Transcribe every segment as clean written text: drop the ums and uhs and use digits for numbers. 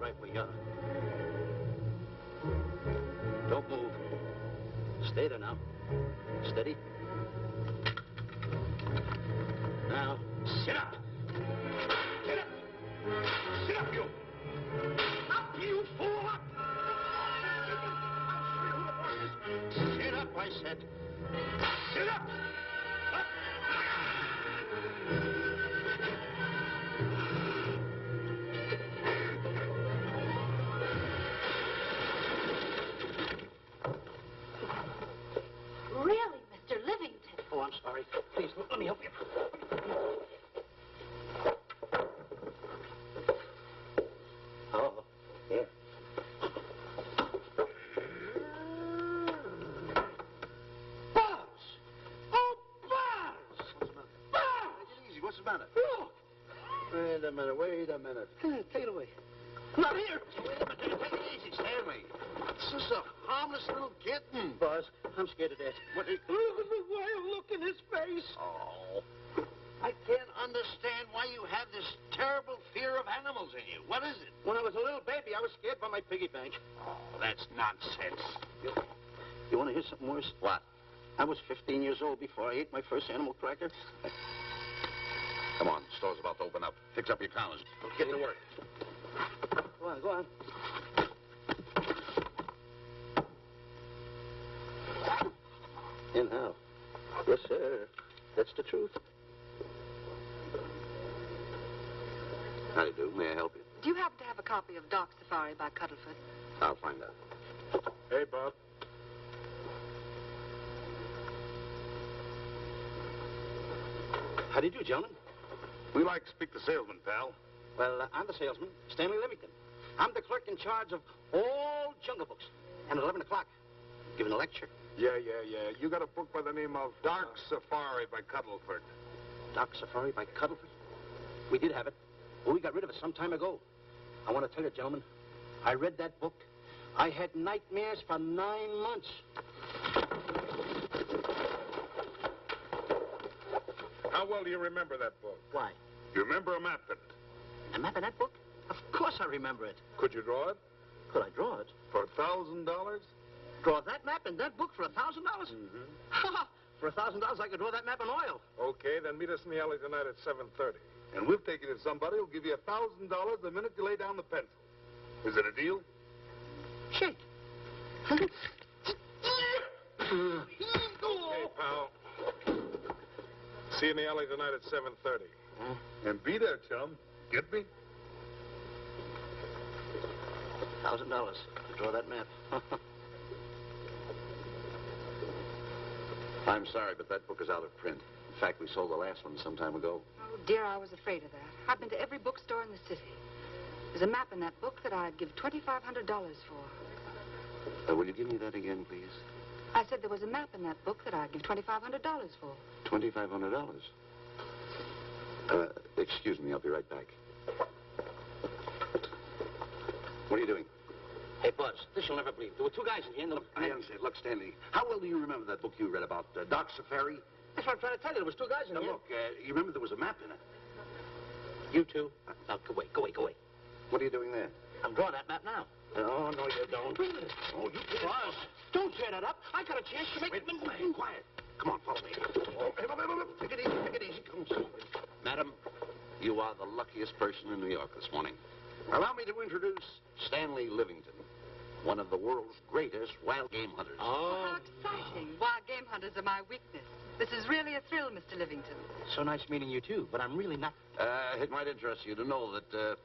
right where you are. Don't move. Stay there now. Steady. Now, sit up. Sit up. Sit up, you. Up, you fool, up. Sit up, I said. Sit up. Up. Really, Mr. Livington? Oh, I'm sorry. Please, let me help you. Oh, here. Buzz! Oh, Buzz! What's the matter? Buzz! Take it easy. What's the matter? Look! Wait a minute. Take it away. Not here! Wait a minute. Take it easy, Stanley. This is a harmless little kitten. Buzz, I'm scared to death. What? Look at the wild look in his face. Oh. I can't understand why you have this terrible fear of animals in you. What is it? When I was a little baby, I was scared by my piggy bank. Oh, that's nonsense. You want to hear something worse? What? I was 15 years old before I ate my first animal cracker. Come on, the store's about to open up. Fix up your counters. Get to work. Go on. In how? Yes, sir. That's the truth. How do you do? May I help you? Do you happen to have a copy of Dark Safari by Cuddlefoot? I'll find out. Hey, Bob. How do you do, gentlemen? We like to speak to salesman, pal. Well, I'm the salesman, Stanley Livington. I'm the clerk in charge of all Jungle Books. And at 11 o'clock, giving a lecture. Yeah. You got a book by the name of Dark Safari by Cuddlefoot. Dark Safari by Cuddlefoot? We did have it, but we got rid of it some time ago. I want to tell you, gentlemen, I read that book. I had nightmares for 9 months. How well do you remember that book? Why? You remember a map in it? A map in that book? Of course I remember it. Could you draw it? Could I draw it? For $1,000? Draw that map in that book for $1,000? Mm-hmm. For $1,000, I could draw that map in oil. Okay, then meet us in the alley tonight at 7:30. And we'll take it to somebody who'll give you $1,000 the minute you lay down the pencil. Is it a deal? Shake. Okay, pal. See you in the alley tonight at 7:30. And be there, chum. Get me? $1,000 to draw that map. I'm sorry, but that book is out of print. In fact, we sold the last one some time ago. Oh, dear, I was afraid of that. I've been to every bookstore in the city. There's a map in that book that I'd give $2,500 for. Will you give me that again, please? I said there was a map in that book that I'd give $2,500 for. $2,500? Excuse me, I'll be right back. What are you doing? Hey, Buzz, this you'll never believe. There were two guys in here and I understand. Look, Stanley, how well do you remember that book you read about Dark Safari? That's what I'm trying to tell you. There was two guys in Now, here. look, you remember there was a map in it. You two. Now, go away. What are you doing there? I'm drawing that map now. Oh, no, you don't. Oh, you did. Buzz, don't tear that up. I got a chance to make... Wait, quiet. Come on, follow me. Oh, hey, take it easy. Come on. Madam, you are the luckiest person in New York this morning. Allow me to introduce Stanley Livington, one of the world's greatest wild game hunters. Oh, how exciting. Wild game hunters are my weakness. This is really a thrill, Mr. Livington. So nice meeting you, too, but I'm really not... It might interest you to know that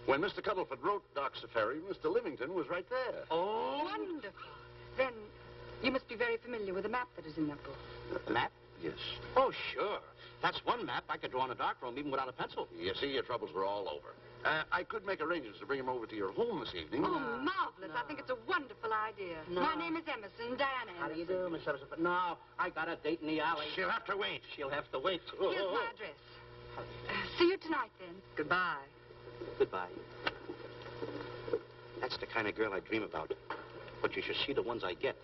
when Mr. Cuddlefoot wrote Dark Safari, Mr. Livington was right there. Oh! Wonderful. Then you must be very familiar with the map that is in that book. The map? Yes. Oh, sure. That's one map I could draw in a darkroom even without a pencil. You see, your troubles were all over. I could make arrangements to bring him over to your home this evening. Oh, marvelous. I think it's a wonderful idea. No. My name is Emerson, Diana Emerson. How do you do, Miss Emerson? But no, I got a date in the alley. She'll have to wait. She'll have to wait. Here's my address. See you tonight, then. Goodbye. Goodbye. That's the kind of girl I dream about. But you should see the ones I get.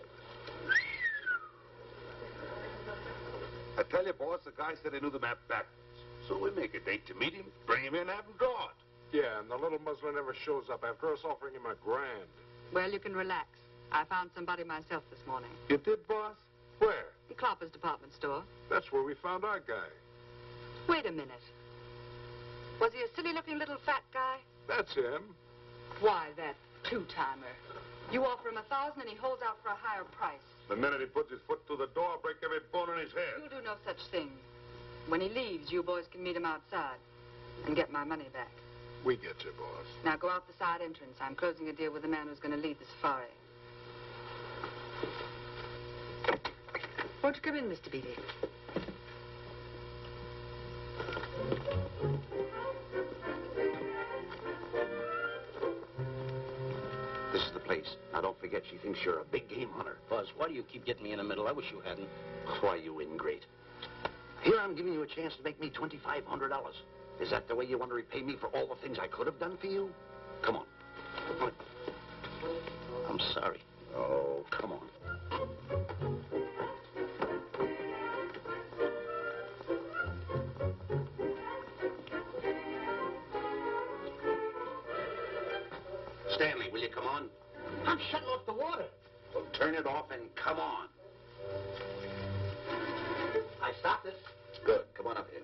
I tell you, boss, the guy said he knew the map backwards. So we make a date to meet him, bring him in, have him draw it. Yeah, and the little muzzler never shows up after us offering him $1,000. Well, you can relax. I found somebody myself this morning. You did, boss? Where? In Clopper's department store. That's where we found our guy. Wait a minute. Was he a silly-looking little fat guy? That's him. Why, that two-timer. You offer him $1,000 and he holds out for a higher price. The minute he puts his foot through the door, I'll break every bone in his head. You'll do no such thing. When he leaves, you boys can meet him outside and get my money back. We get you, boss. Now go out the side entrance. I'm closing a deal with the man who's going to lead the safari. Won't you come in, Mr. Beatty? This is the place. Now, don't forget, she thinks you're a big game hunter. Buzz, why do you keep getting me in the middle? I wish you hadn't. Why, you ingrate. Here I'm giving you a chance to make me $2,500. Is that the way you want to repay me for all the things I could have done for you? Come on. I'm sorry. Oh, come on. Stanley, will you come on? I'm shutting off the water. Well, turn it off and come on. I stopped it. Good. Come on up here.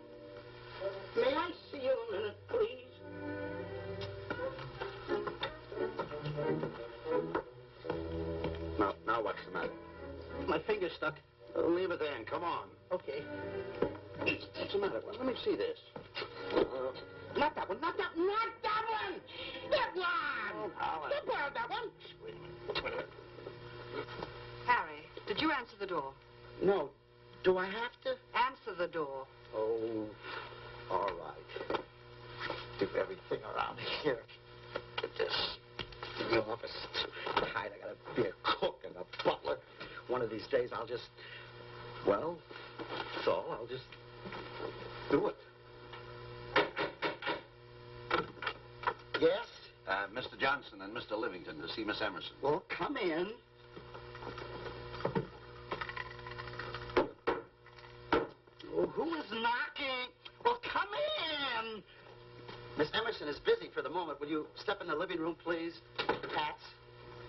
May I see you a minute, please? Now what's the matter? My finger's stuck. Leave it there and come on. Okay. What's the matter? Well, let me see this. Not that one. Not that one. Not that one. That one. Holland. That one. That one. Wait a minute. Harry, did you answer the door? No. Do I have to? Answer the door. Oh, all right. Do everything around here. Get this. In the office. Tight. I gotta be a cook and a butler. One of these days I'll just, well, that's all. I'll just do it. Yes? Mr. Johnson and Mr. Livington to see Miss Emerson. Well, come in. Oh, who is knocking? Well, come in. Miss Emerson is busy for the moment. Will you step in the living room, please? Hats.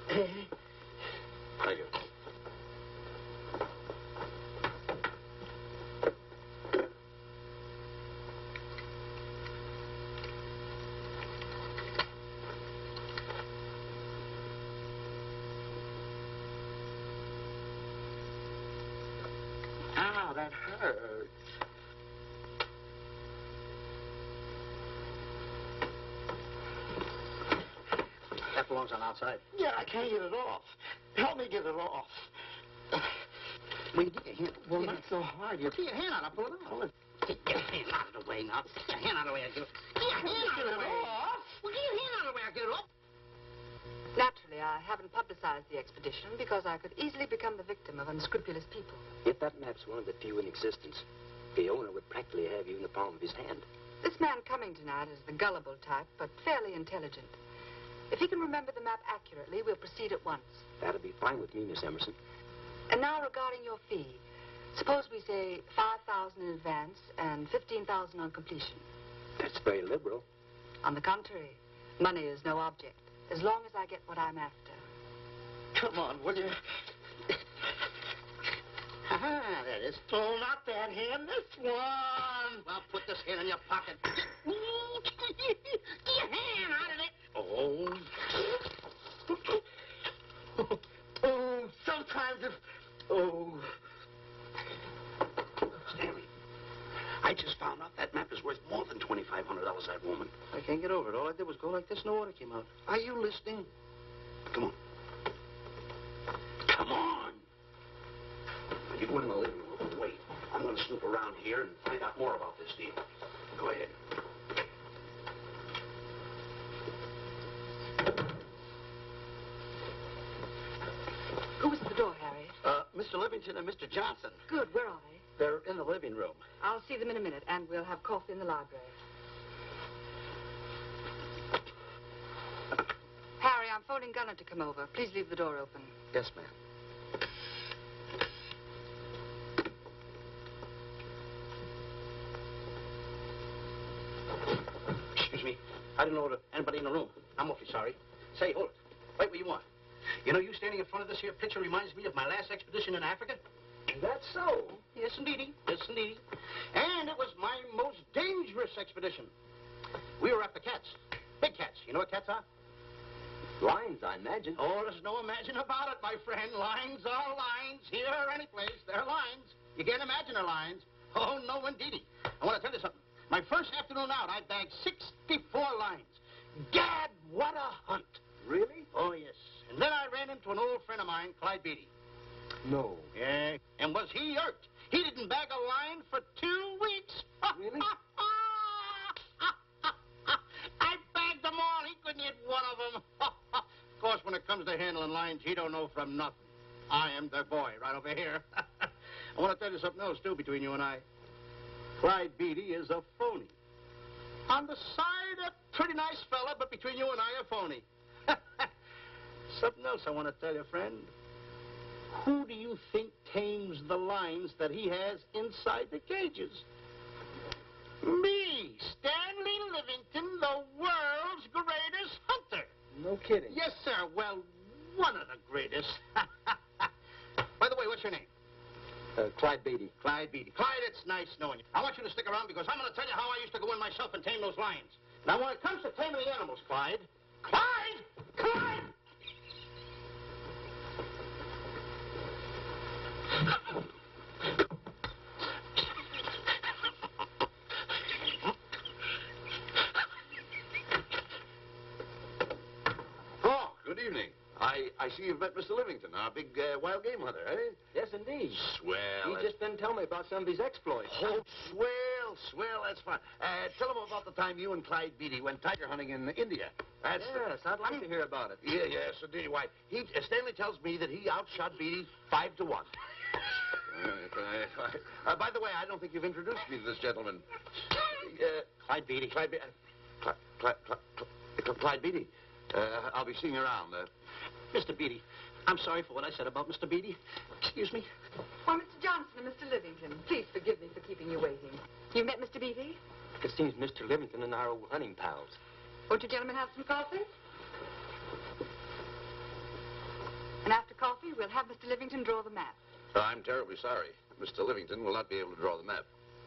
Thank you. Ow, that hurts. That belongs on outside. Yeah, I can't get it off. Help me get it off. Will you get your hand? Well, not so hard. You get your hand out. I'll pull it out. Get your hand out of the way now. Get your hand out of the way. Get your hand out of the way. Well, get your hand out of the way. I'll get it off. Naturally, I haven't publicized the expedition because I could easily become the victim of unscrupulous people. If that map's one of the few in existence, the owner would practically have you in the palm of his hand. This man coming tonight is the gullible type, but fairly intelligent. If he can remember the map accurately, we'll proceed at once. That'll be fine with me, Miss Emerson. And now regarding your fee. Suppose we say $5,000 in advance and $15,000 on completion. That's very liberal. On the contrary, money is no object, as long as I get what I'm after. Come on, will you? Ah, there it is. Oh, not that hand, this one. Well, put this hand in your pocket. Get your hand out of it. Oh. Oh, sometimes if... Oh. Stanley, I just found out that map is worth more than $2,500, that woman. I can't get over it. All I did was go like this and the water came out. Are you listening? Come on. Come on. Now, you go in the living room and wait. I'm going to snoop around here and find out more about this deal. Go ahead. Who's at the door, Harry? Mr. Livington and Mr. Johnson. Good, where are they? They're in the living room. I'll see them in a minute, and we'll have coffee in the library. Harry, I'm phoning Gunner to come over. Please leave the door open. Yes, ma'am. Excuse me. I didn't know anybody in the room. I'm awfully sorry. Say, hold it. Wait where you are. You know, you standing in front of this here picture reminds me of my last expedition in Africa. That's so. Yes, indeedy. Yes, indeedy. And it was my most dangerous expedition. We were after cats. Big cats. You know what cats are? Lions, I imagine. Oh, there's no imagine about it, my friend. Lions are lions. Here or any place, they're lions. You can't imagine they're lions. Oh, no, indeedy. I want to tell you something. My first afternoon out, I bagged 64 lions. Gad, what a hunt. Really? Oh, yes. And then I ran into an old friend of mine, Clyde Beatty. No. Yeah. And was he irked? He didn't bag a lion for 2 weeks. Really? I bagged them all. He couldn't hit one of them. Of course, when it comes to handling lions, he don't know from nothing. I am the boy right over here. I want to tell you something else, too, between you and I. Clyde Beatty is a phony. On the side, a pretty nice fella, but between you and I, a phony. Something else I want to tell you, friend. Who do you think tames the lions that he has inside the cages? Me, Stanley Livington, the world's greatest hunter. No kidding. Yes, sir. Well, one of the greatest. By the way, what's your name? Clyde Beatty. Clyde Beatty. Clyde, it's nice knowing you. I want you to stick around because I'm going to tell you how I used to go in myself and tame those lions. Now, when it comes to taming the animals, Clyde... Clyde! Clyde! Oh, good evening. I see you've met Mr. Livington, our big wild game hunter, eh? Yes, indeed. Swell. He just been telling me about some of his exploits. Oh, swell, that's fine. Tell him about the time you and Clyde Beatty went tiger hunting in India. That's Yes, I'd like to hear about it. Yeah, yes, indeed. Why, Stanley tells me that he outshot Beatty 5-1. By the way, I don't think you've introduced me to this gentleman. Clyde Beatty. Clyde Beatty. I'll be seeing you around. Mr. Beatty, I'm sorry for what I said about Mr. Beatty. Excuse me. Why, Mr. Johnson and Mr. Livington, please forgive me for keeping you waiting. You met Mr. Beatty? It seems Mr. Livington and our old hunting pals. Won't you gentlemen have some coffee? And after coffee, we'll have Mr. Livington draw the map. I'm terribly sorry. Mr. Livington will not be able to draw the map.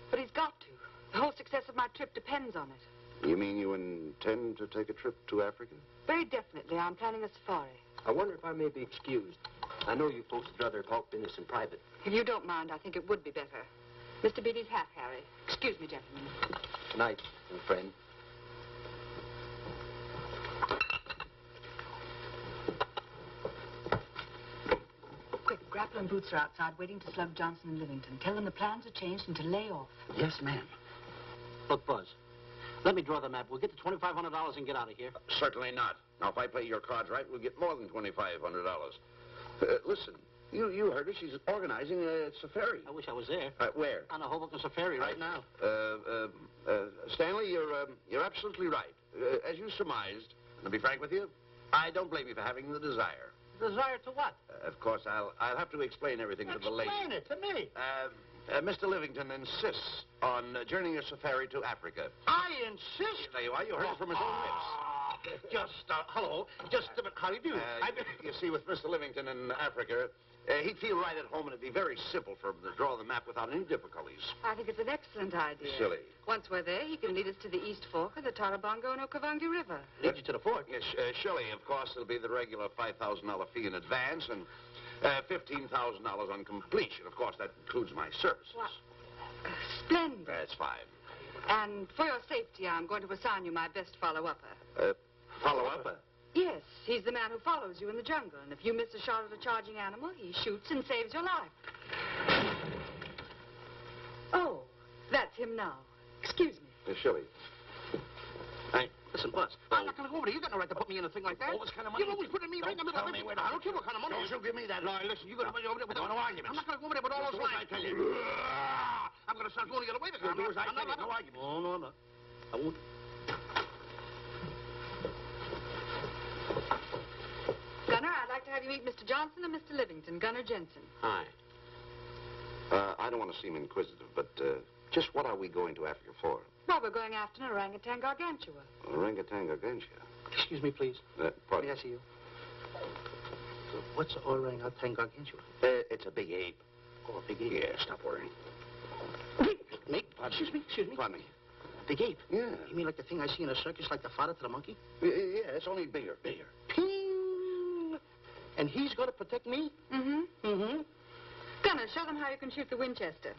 But he's got to. The whole success of my trip depends on it. You mean you intend to take a trip to Africa? Very definitely. I'm planning a safari. I wonder if I may be excused. I know you folks would rather talk business in private. If you don't mind, I think it would be better. Mr. Beatty's hat, Harry. Excuse me, gentlemen. Good night, old friend. Quick, Grapple and Boots are outside waiting to slug Johnson and Livington. Tell them the plans are changed and to lay off. Yes, ma'am. Look, Buzz, let me draw the map. We'll get the $2,500 and get out of here. Certainly not. Now, if I play your cards right, we'll get more than $2,500. Listen, you heard her. She's organizing a safari. I wish I was there. Where? On a Hoboken safari right now. Stanley, you're absolutely right. As you surmised, to be frank with you, I don't blame you for having the desire. Desire to what? Of course, I'll have to explain everything to the lady. Explain it to me. Mr. Livington insists on journeying a safari to Africa. I insist. There you are. You heard it from his own lips. Hello. Just a minute. How do you do? You see, with Mr. Livington in Africa, he'd feel right at home, and it'd be very simple for him to draw the map without any difficulties. I think it's an excellent idea. Silly. Once we're there, he can lead us to the East Fork of the Tarabongo and Okavango River. Lead you to the fort. Yes, surely, of course, it'll be the regular $5,000 fee in advance and $15,000 on completion. Of course, that includes my services. What? Splendid. That's fine. And for your safety, I'm going to assign you my best follow-upper. Follow-up? Yes, he's the man who follows you in the jungle. And if you miss a shot at a charging animal, he shoots and saves your life. Oh, that's him now. Excuse me. Shirley. Hey, listen, Buzz. I'm not going to go over there. You got no right to put me in a thing like that. Oh, what kind of money? You're always putting me right in the middle of it. I don't care what kind of money. Don't you give me that. No, listen, you're going to put me over there with no arguments. I'm not going to go over there with all those lines. I tell you. I'm going to start going the other way. You'll do as I tell you. No arguments. No. I won't. Gunner, I'd like to have you meet Mr. Johnson and Mr. Livington, Gunner Jensen. Hi. I don't want to seem inquisitive, but Just what are we going to Africa for? Well, we're going after an orangutan gargantua. Orangutan gargantua. Excuse me, please. Pardon? May I see you? What's orangutan gargantua? It's a big ape. Oh, a big ape. Yeah, stop worrying. Me? Excuse me. Pardon me. Big ape? Yeah. You mean like the thing I see in a circus, like the father to the monkey? Yeah, it's only bigger. Ping! And he's going to protect me? Mm-hmm. Mm-hmm. Gunner, show them how you can shoot the Winchester.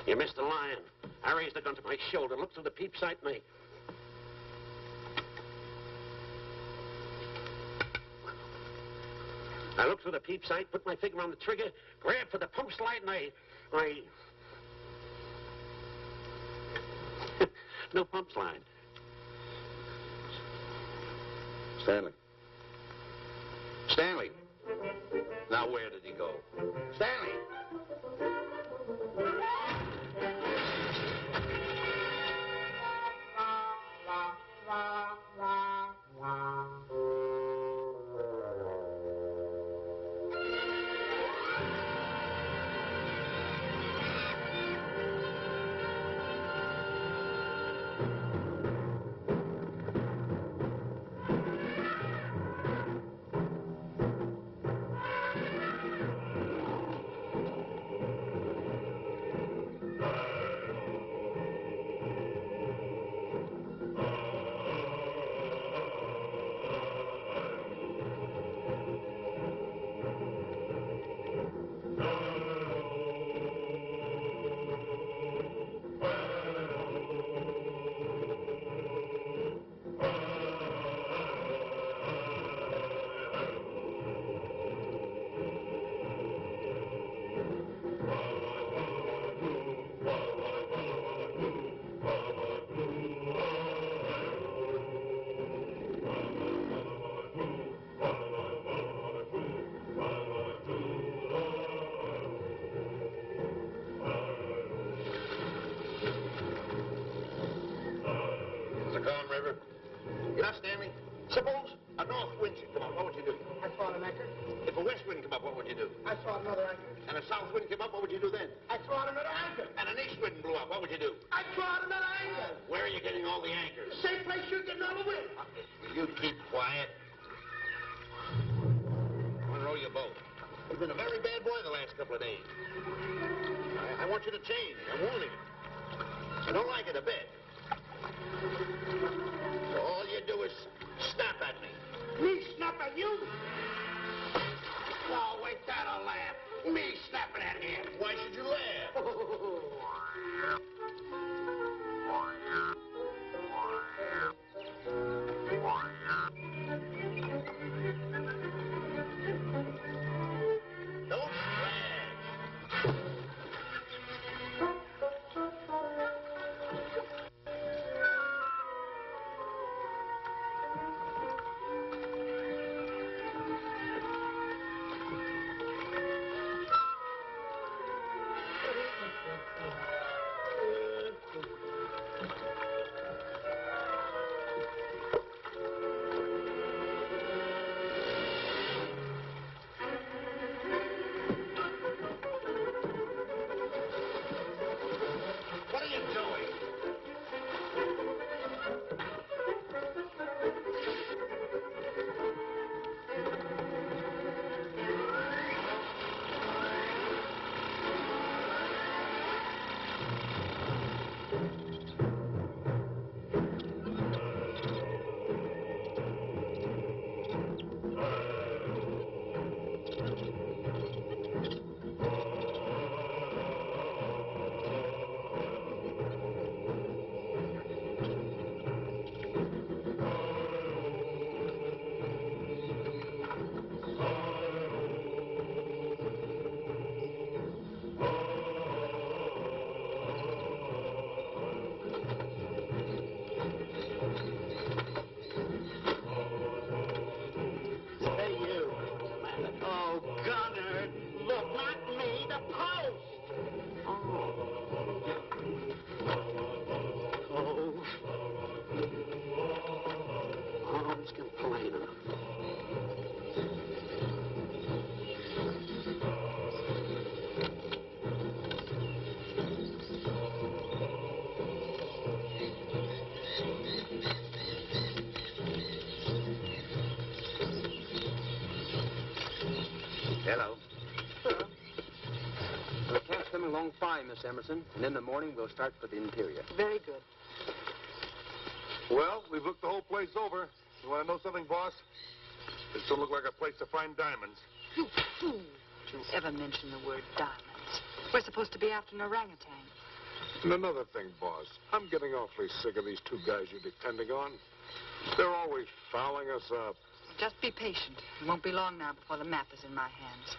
You missed the lion. I raised the gun to my shoulder, looked through the peep sight, and I looked through the peep sight, put my finger on the trigger, grabbed for the pump slide, and I... No pump slide. Stanley. Stanley. Now, where did he go? Stanley! You know, Stanley, suppose a north wind should come up, what would you do? I saw an anchor. If a west wind come up, what would you do? I saw another anchor. And a south wind came up, what would you do then? I saw another anchor. And an east wind blew up, what would you do? I saw another anchor. Where are you getting all the anchors? Same place you're getting all the wind. You keep quiet. Unroll your boat. You've been a very bad boy the last couple of days. I want you to change. I'm warning you. I don't like it a bit. So all you do is snap at me. Me snap at you? Oh, wait, that'll laugh. Me snapping at him. Why should you laugh? Don't brag. Miss Emerson, and in the morning we'll start for the interior. Very good. Well, we've looked the whole place over. You want to know something, boss? This don't look like a place to find diamonds. You fool. Don't you ever mention the word diamonds. We're supposed to be after an orangutan. And another thing, boss. I'm getting awfully sick of these two guys you're depending on. They're always fouling us up. Just be patient. It won't be long now before the map is in my hands.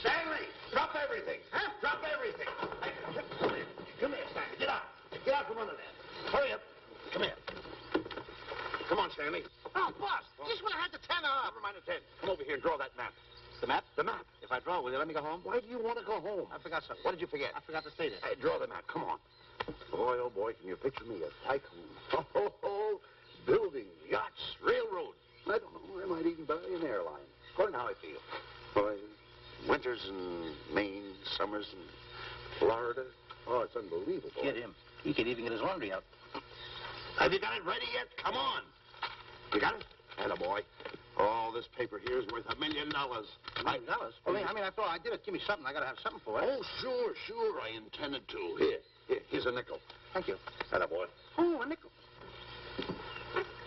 Stanley! Drop everything! Huh? Drop everything! Hey, come here. Come here, Stanley. Get out. Get out from under there. Hurry up. Come here. Come on, Stanley. Oh, boss, just when I had the 10 off. Never mind the 10. Come over here and draw that map. The map? The map. If I draw, will you let me go home? Why do you want to go home? I forgot something. What did you forget? I forgot to say this. Hey, draw the map. Come on. Boy, oh, boy, can you picture me a tycoon? Oh, building yachts, railroads. I don't know. I might even buy an airline. According to how I feel. Boy, winters in Maine, summers in Florida. Oh, it's unbelievable. Get him. He could even get his laundry out. Have you got it ready yet? Come on. You got it? Attaboy. Oh, this paper here is worth $1 million. $1 million? Well, I mean, after all, I did it. Give me something. I got to have something for it. Oh, sure. I intended to. Here's a nickel. Thank you. Attaboy. Oh, a nickel.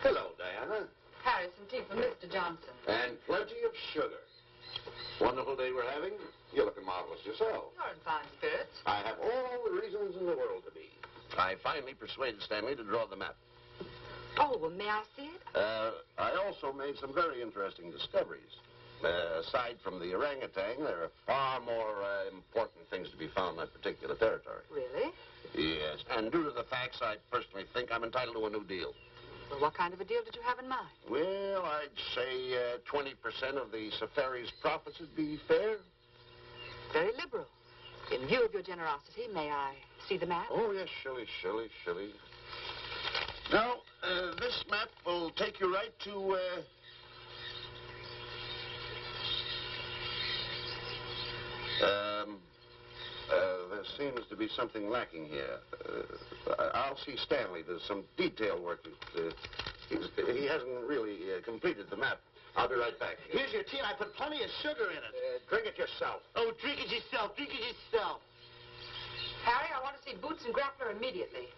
Hello, Diana. Harry, some tea for Mr. Johnson. And plenty of sugar. Wonderful day we're having. You're looking marvelous yourself. You're in fine spirits. I have all the reasons in the world to be. I finally persuaded Stanley to draw the map. Oh, well, may I see it? I also made some very interesting discoveries. Aside from the orangutan, there are far more important things to be found in that particular territory. Really? Yes, and due to the facts, I personally think I'm entitled to a new deal. Well, what kind of a deal did you have in mind? Well, I'd say 20% of the safari's profits would be fair. Very liberal. In view of your generosity, may I see the map? Oh, yes, Shilly. Now, this map will take you right to, there seems to be something lacking here. I'll see Stanley. There's some detail work. He hasn't really completed the map. I'll be right back. Here's your tea, and I put plenty of sugar in it. Drink it yourself. Oh, drink it yourself. Harry, I want to see Boots and Grappler immediately.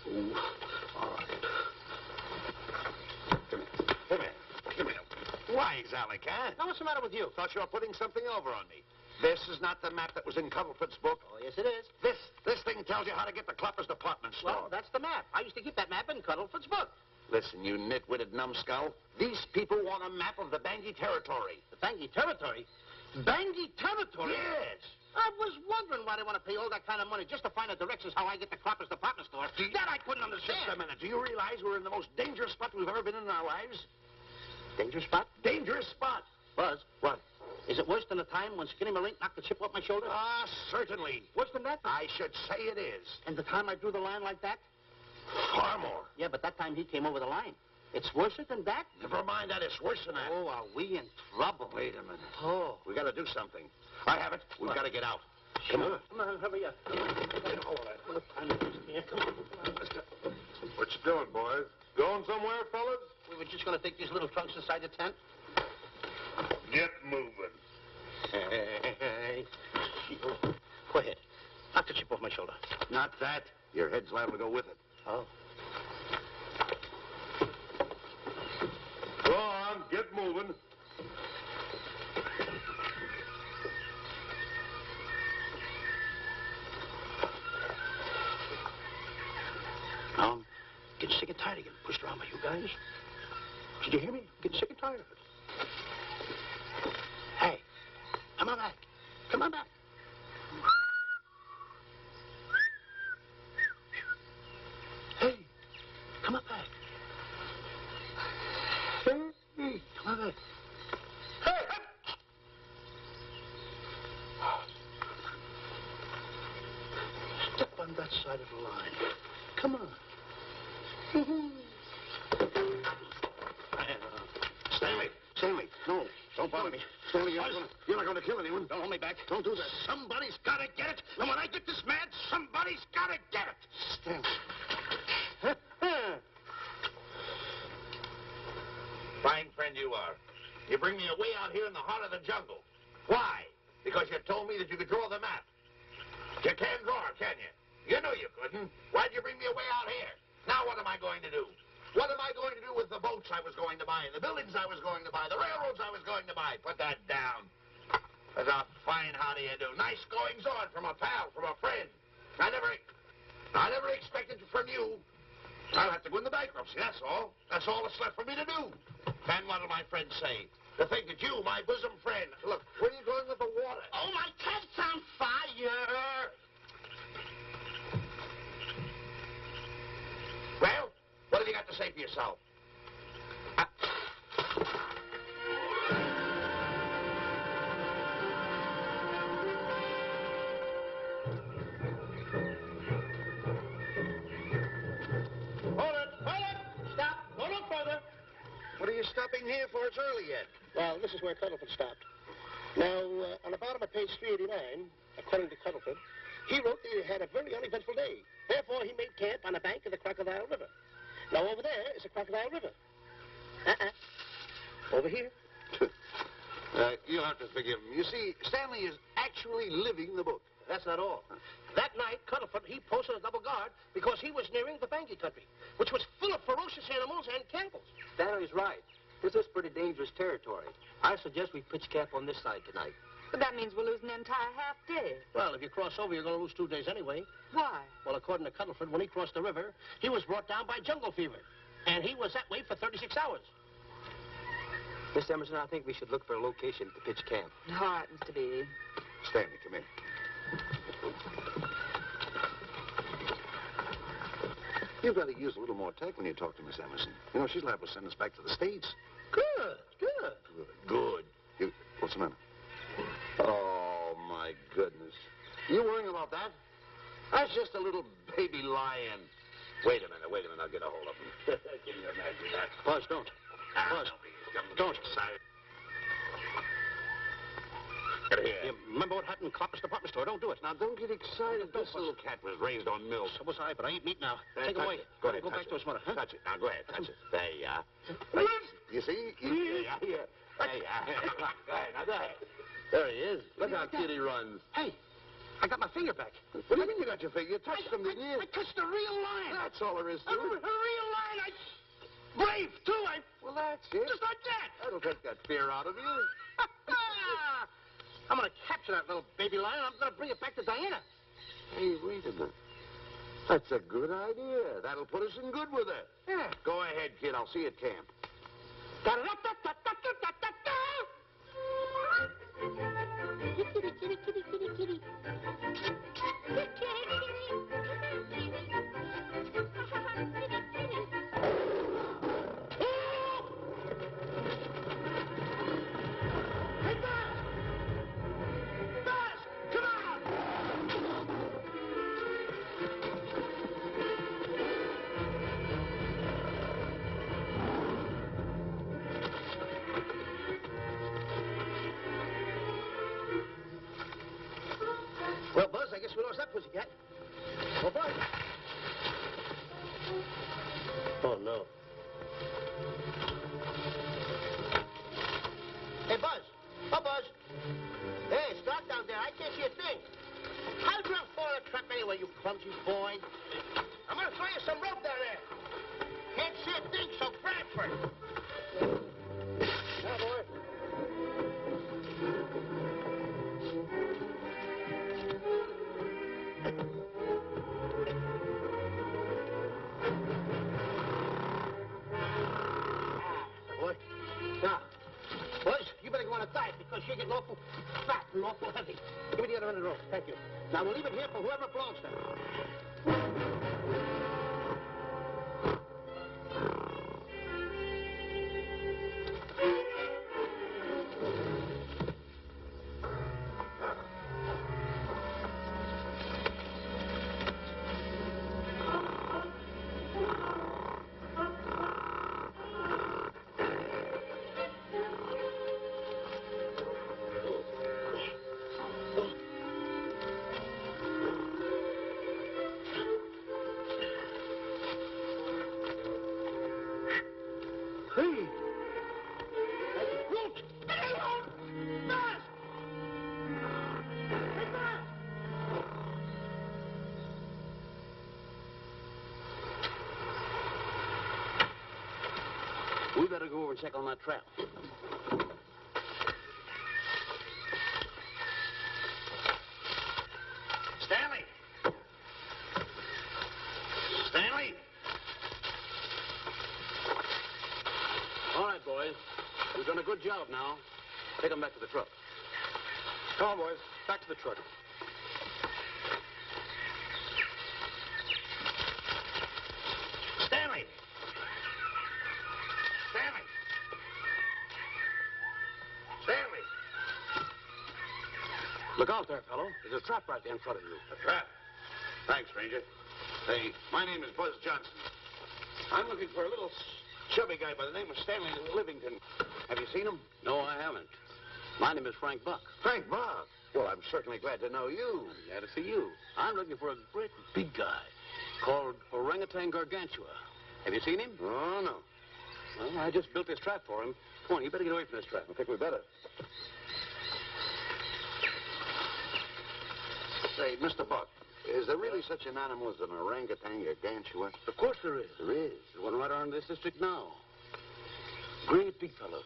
Ooh. All right. Come here. Why, Alec, huh? Now, what's the matter with you? Thought you were putting something over on me. This is not the map that was in Cuddlefoot's book. Oh, yes, it is. This thing tells you how to get to Clapper's department store. Well, that's the map. I used to keep that map in Cuddlefoot's book. Listen, you nitwitted numbskull. These people want a map of the Bangui territory. The Bangui territory? Bangui territory? Yes. I was wondering why they want to pay all that kind of money just to find the directions how I get to Clapper's department store. That I couldn't understand. Just a minute. Do you realize we're in the most dangerous spot we've ever been in our lives? Dangerous spot? Dangerous spot. Buzz. What? Is it worse than the time when Skinny Marink knocked the chip off my shoulder? Ah, certainly. Worse than that? I should say it is. And the time I drew the line like that? Far more. Yeah, but that time he came over the line. It's worse than that? Never mind that. It's worse than that. Oh, are we in trouble? Wait a minute. Oh. We got to do something. I have it. We've got to get out. Come on. Come on, hurry up. What time is it here? Come on. Let's go. What you doing, boys? Going somewhere, fellas? We were just going to take these little trunks inside the tent. Get moving. Hey. Go ahead. Knock the chip off my shoulder. Not that. Your head's liable to go with it. Oh. Go on, get moving. I'm getting sick and tired of getting pushed around by you guys. Did you hear me? Getting sick and tired of it. Hey, come on back. Come on back. Hey, come on back. Hey, come on back. Hey! Step on that side of the line. Come on. Stanley, no. Don't bother me. Stanley, you're not going to kill anyone. Don't hold me back. Don't do that. Somebody's got to get it. And when I get this mad, somebody's got to get it. Stanley. Fine friend you are. You bring me away out here in the heart of the jungle. Why? Because you told me that you could draw the map. You can't draw, can you? You knew you couldn't. Why'd you bring me away out here? Now what am I going to do? What am I going to do with the boats I was going to buy, the buildings I was going to buy, the railroads I was going to buy? Put that down. That's a fine how do you do. Nice goings on from a pal, from a friend. I never expected from you. I'll have to go into bankruptcy, that's all. That's all that's left for me to do. And what'll my friends say? To think that you, my bosom friend... Look, where are you going with the water? Oh, my cat's on fire! Well, what have you got to say for yourself? Hold it! Stop! Go no further! What are you stopping here for? It's early yet. Well, this is where Cuddlefoot stopped. Now, on the bottom of page 389, according to Cuddlefoot, he wrote that he had a very uneventful day. Therefore, he made camp on the bank of the Crocodile River. Now, over there is the Crocodile River. Over here. You'll have to forgive him. You see, Stanley is actually living the book. That's not all. That night, Cuddlefoot, he posted a double guard because he was nearing the Banky country, which was full of ferocious animals and cannibals. Stanley's right. This is pretty dangerous territory. I suggest we pitch camp on this side tonight. But that means we're losing an entire half day. Well, if you cross over, you're going to lose 2 days anyway. Why? Well, according to Cuddlefoot, when he crossed the river, he was brought down by jungle fever. And he was that way for 36 hours. Miss Emerson, I think we should look for a location to pitch camp. All right, Mr. Beatty. Stanley, come in. You've got to use a little more tact when you talk to Miss Emerson. You know, she's liable to send us back to the States. Good. What's the matter? Oh, my goodness. You worrying about that? That's just a little baby lion. Wait a minute. I'll get a hold of him. Can you imagine that? Buzz, don't. Buzz, don't. Excited. Get here. You remember what happened in Copper's department store? Don't do it. Now, don't get excited. This little cat was raised on milk. So was I, but I ain't meat now. Take him away. Go ahead. Go back to his mother, huh? Touch it. Now, go ahead. Touch it. There you are. You see? Yeah. There you are. Go ahead. Now, go ahead. There he is. Look how cute he runs. Hey, I got my finger back. What do you mean you got your finger? You touched him, didn't you? I touched a real lion. That's all there is to A it. real lion. Brave, too. Well, that's it. Just like that. That'll take that fear out of you. I'm going to capture that little baby lion. I'm going to bring it back to Diana. Hey, wait a minute. That's a good idea. That'll put us in good with her. Yeah. Go ahead, kid. I'll see you at camp. Well, Buzz, I guess we lost that pussycat. Well, Buzz. Oh, no. Hey, Buzz. Oh, Buzz. Hey, stop down there. I can't see a thing. How'd you fall in a trap anyway, you clumsy boy? I'm going to throw you some rope down there. Can't see a thing, so grab for it. Now, boy. Now, boys, you better go on a diet because you're getting awful fat and awful heavy. Give me the other end of the rope. Thank you. Now, we'll leave it here for whoever belongs to it. better go over and check on that trap. Stanley! Stanley! All right, boys. You've done a good job now. Take them back to the truck. Come on, boys. Back to the truck. Stanley! Stanley! Stanley! Look out there, fellow. There's a trap right there in front of you. A trap? Thanks, stranger. Hey, my name is Buzz Johnson. I'm looking for a little chubby guy by the name of Stanley Livington. Have you seen him? No, I haven't. My name is Frank Buck. Frank Buck. Well, I'm certainly glad to know you. I'm glad to see you. I'm looking for a great big guy called Orangutan Gargantua. Have you seen him? Oh, no. Well, I just built this trap for him. Come on, you better get away from this trap. I think we better. Say, Mr. Buck, is there really such an animal as an orangutan gargantua? Of course there is. There is. There's one right around this district now. Great big fellow.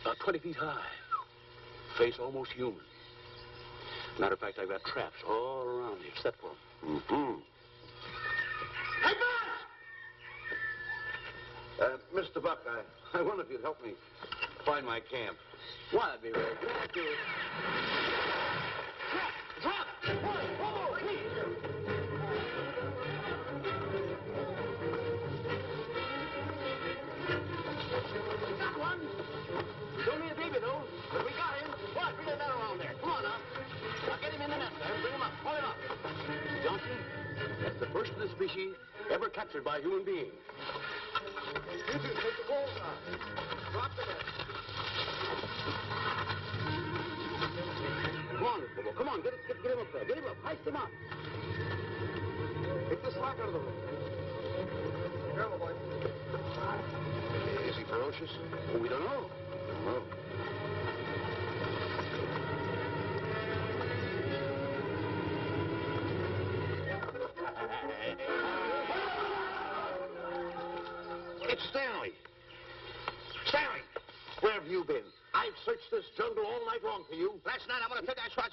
About 20 feet high. Face almost human. Matter of fact, I've got traps all around here set for him. Mm-hmm. Hey, Buzz! Mr. Buck, I wonder if you'd help me find my camp. Why, I'd be very glad to. Drop! Whoa, please! Got one. He's only a baby, though. But we got him. What? Bring that man around there. Come on, now. Now, get him in the net there. Bring him up. Pull him up. Johnson, that's the first of the species ever captured by a human being. You two, take the balls out. Drop the net. Come on, Bobo. Come on. Get him up there. Get him up. Heist him up. Take the slack out of the room. Careful, boy. Is he ferocious? Oh, we don't know. No. It's Stanley. Stanley, where have you been? I've searched this jungle all night long for you. Last night, I want to take that shot.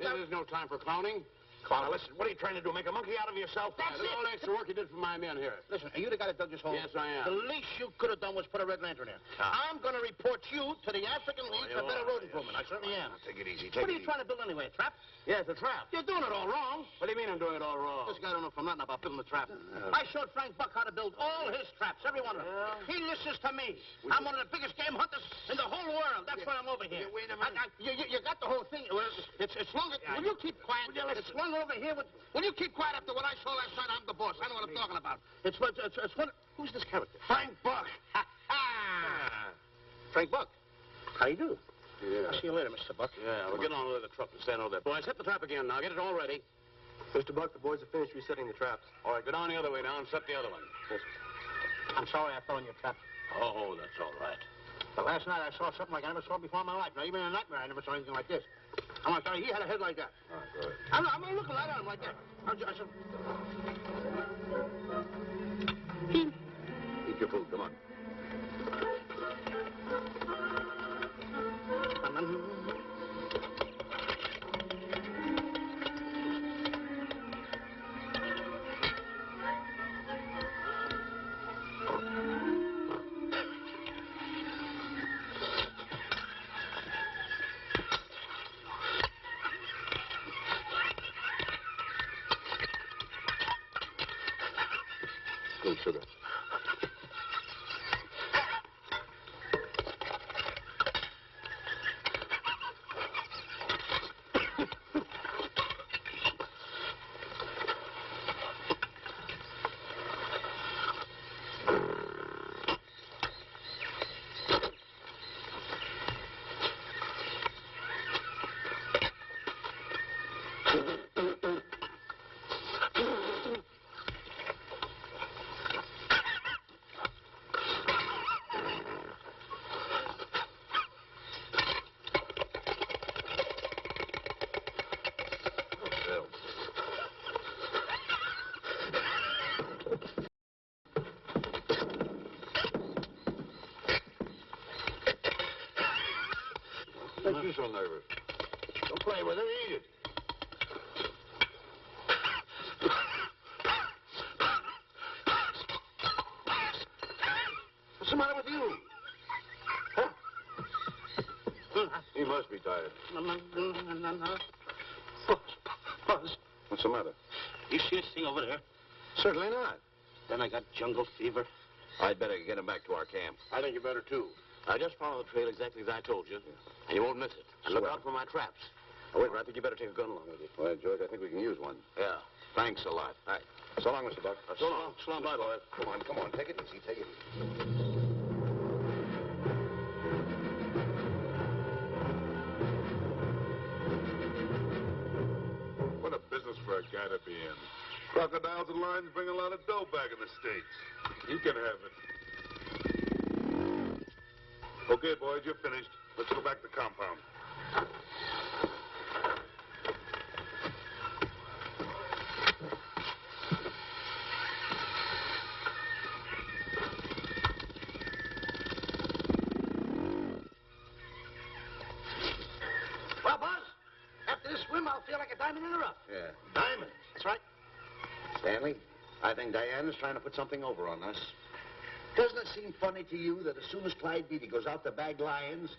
There's no time for clowning. Now, listen, what are you trying to do? Make a monkey out of yourself? That's All the extra work you did for my men here. Listen, are you the guy that dug this hole? Yes, I am. The least you could have done was put a red lantern there. I'm going to report you to the African League for better road improvement. I certainly am. Take it easy. What are you trying to build anyway, a trap? Yes, a trap. You're doing it all wrong. What do you mean I'm doing it all wrong? This guy don't know from nothing about building a trap. I showed Frank Buck how to build all his traps, every one of them. He listens to me. I'm one of the biggest game hunters in the whole world. That's why I'm over here. Wait a minute. You got the whole thing. Well, it's longer. Will you keep quiet? It's one over here. Will you keep quiet after what I saw last night? I'm the boss. I know what I'm talking about. It's one. Who's this character? Frank Buck. Frank Buck. How you do? Yeah. I'll see you later, Mr. Buck. Yeah, we'll get on with the truck and stand over there. Boys, set the trap again now. Get it all ready. Mr. Buck, the boys have finished resetting the traps. All right, go down the other way now and set the other one. I'm sorry I fell in your trap. Oh, that's all right. But last night I saw something like I never saw before in my life. Now, even in a nightmare, I never saw anything like this. I want to tell you, he had a head like that. All right, good. I'm looking right at him like that. Eat your food. Come on. Good sugar. makes you so nervous? Don't play with it. Eat it. What's the matter with you? Huh? He must be tired. Buzz. What's the matter? You see this thing over there? Certainly not. Then I got jungle fever. I'd better get him back to our camp. I think you better, too. I just follow the trail exactly as I told you, and you won't miss it. And look out for my traps. Oh, wait, I think you better take a gun along with you. Well, George, I think we can use one. Yeah. Thanks a lot. All right. So long, Mr. Buck. So long. So long, bye, boys. Come on. Take it easy. Take it easy. What a business for a guy to be in. Crocodiles and lions bring a lot of dough back in the States. You can have it. Okay, boys, you're finished. Let's go back to the compound. Well, Buzz, after this swim, I'll feel like a diamond in the rough. Yeah. Diamond. That's right. Stanley, I think Diana's trying to put something over on us. Doesn't it seem funny to you that as soon as Clyde Beatty goes out to bag lions,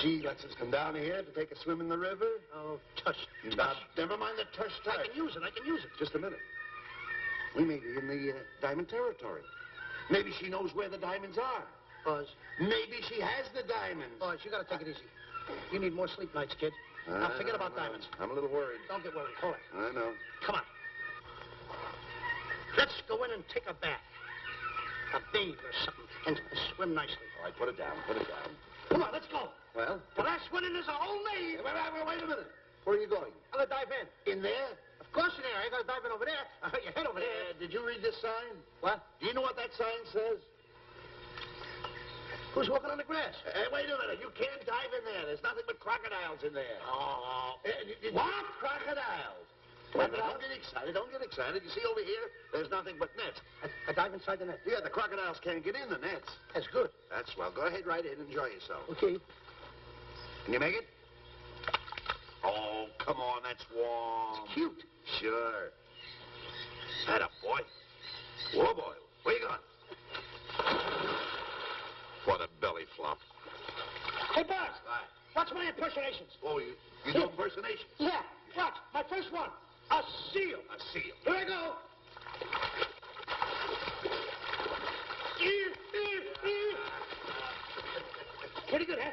she lets us come down here to take a swim in the river? Oh, tush. Now, never mind the tush. I can use it. Just a minute. We may be in the diamond territory. Maybe she knows where the diamonds are. Buzz. Maybe she has the diamonds. Buzz, you gotta take it easy. You need more sleep nights, kid. Now, forget about diamonds. I'm a little worried. Don't get worried. Hold it. I know. Come on. Let's go in and take a bath. A bathe or something. And swim nicely. All right, put it down. Come on, let's go. Well? The last one in is a whole name. Wait a minute. Where are you going? I'm gonna dive in. In there? Of course in there. I ain't gonna dive in over there. Your head over there. Did you read this sign? What? Do you know what that sign says? Who's walking on the grass? Wait a minute. You can't dive in there. There's nothing but crocodiles in there. Oh. What? Crocodiles? Don't get excited. You see over here, there's nothing but nets. I dive inside the net. Yeah, the crocodiles can't get in the nets. That's good. That's swell. Go ahead right in. Enjoy yourself. Okay. Can you make it? Oh, come on. That's warm. It's cute. Sure. Atta boy. Whoa, boy. Where you going? What a belly flop. Hey, Buzz. Watch my impersonations. Oh, you do impersonations? Yeah. Watch. My first one. A seal. A seal. Here I go. Pretty good, huh?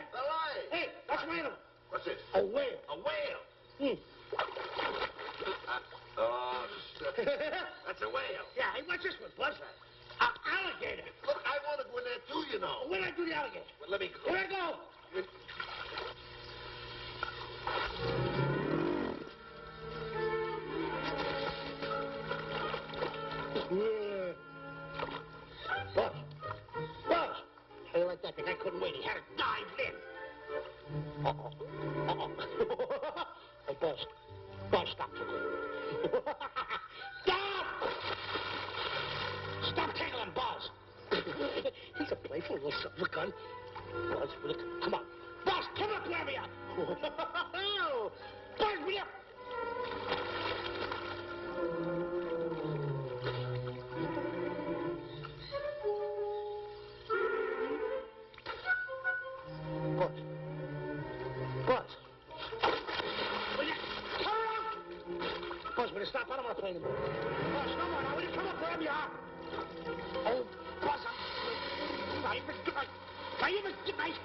Hey, that's my animal. What's this? A whale. A whale. Oh, shit. That's a whale. Yeah, hey, what's this one, Buzz? An alligator. Look, I want to go in there too, you know. When I do the alligator? Well, let me go. Here I go. Buzz. How you like that thing? I couldn't wait. He had to dive in. Hey, Buzz. Buzz, stop tickling. Stop! Stop tickling, Buzz. He's a playful little silver gun. Buzz, come on. Buzz, come up, grab me up. Buzz, me up. Buzz. Will you come up? Buzz, will you stop? I don't want to play anymore. Buzz, come on now. Will you come up wherever you are? Oh, Buzz, I'm good night.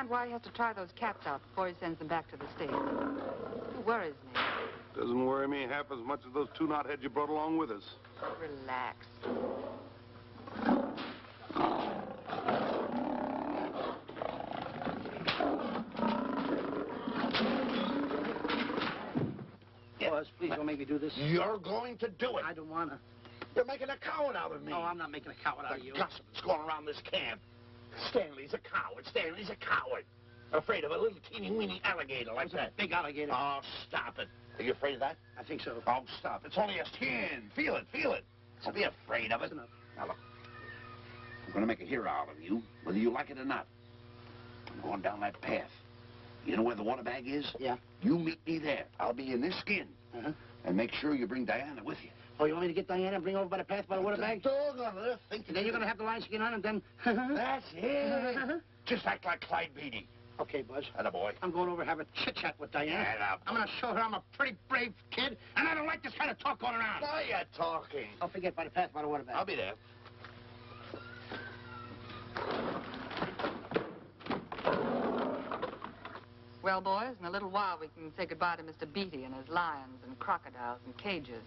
Why he has to try those cats out before he sends them back to the States. It worries me. Doesn't worry me half as much as those two knotheads you brought along with us. Relax. Buzz. Please don't make me do this. You're going to do it. I don't want to. You're making a coward out of me. Oh, I'm not making a coward out of you. The gossip that's going around this camp. Stanley's a coward. Stanley's a coward. Afraid of a little teeny-weeny alligator like that. Big alligator. Oh, stop it. Are you afraid of that? I think so. Oh, stop. It's only a skin. Feel it, feel it. Don't be afraid of it. That's enough. Now, look. I'm going to make a hero out of you, whether you like it or not. I'm going down that path. You know where the water bag is? Yeah. You meet me there. I'll be in this skin. Uh-huh. And make sure you bring Diana with you. Oh, you want me to get Diana and bring her over by the path by the water bag? Dog on earth. And then you're going to have the lion skin on and then... That's it. Just act like Clyde Beatty. Okay, Buzz. Attaboy. I'm going over to have a chit-chat with Diana. Attaboy. I'm going to show her I'm a pretty brave kid, and I don't like this kind of talk going around. Now you're talking. Don't forget by the path by the water bag. I'll be there. Well, boys, in a little while we can say goodbye to Mr. Beatty and his lions and crocodiles and cages.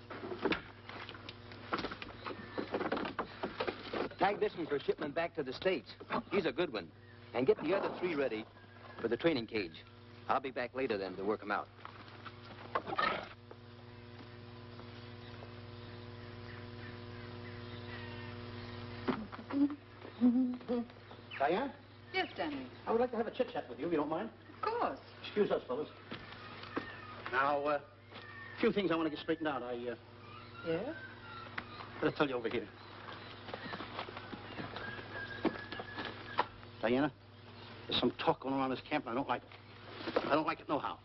Tag this one for shipment back to the States. He's a good one. And get the other 3 ready for the training cage. I'll be back later then to work them out. Diana? Yes, Stanley. I would like to have a chit-chat with you, if you don't mind. Of course. Excuse us, fellas. Now, a few things I want to get straightened out. Yes? Gotta tell you over here. Diana, there's some talk going around this camp, and I don't like it. I don't like it nohow.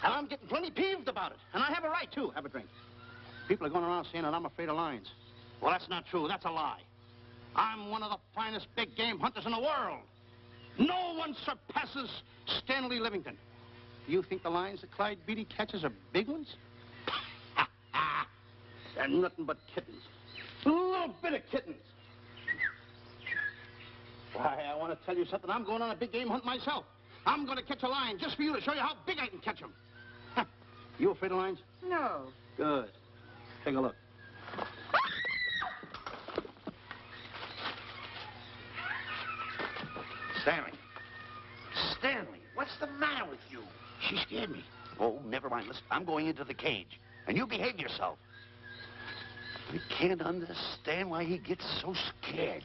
And I'm getting plenty peeved about it. And I have a right, too. Have a drink. People are going around saying that I'm afraid of lions. Well, that's not true. That's a lie. I'm one of the finest big game hunters in the world. No one surpasses Stanley Livington. Do you think the lions that Clyde Beatty catches are big ones? They're nothing but kittens. A little bit of kittens. Why, I want to tell you something. I'm going on a big game hunt myself. I'm going to catch a lion just for you to show you how big I can catch him. You afraid of lions? No. Good. Take a look. Stanley. Stanley, what's the matter with you? She scared me. Oh, never mind. Listen, I'm going into the cage. And you behave yourself. I can't understand why he gets so scared.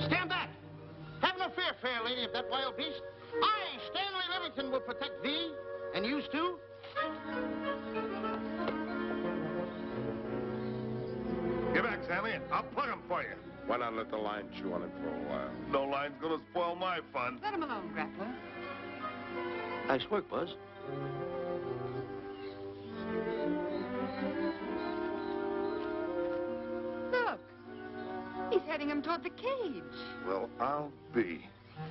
Stand back! Have no fear, fair lady of that wild beast. I, Stanley Livington, will protect thee, and yous too. Get back, Stanley. I'll plug him for you. Why not let the lion chew on him for a while? No line's gonna spoil my fun. Let him alone, Grappler. Nice work, Buzz. Look. He's heading him toward the cage. Well, I'll be.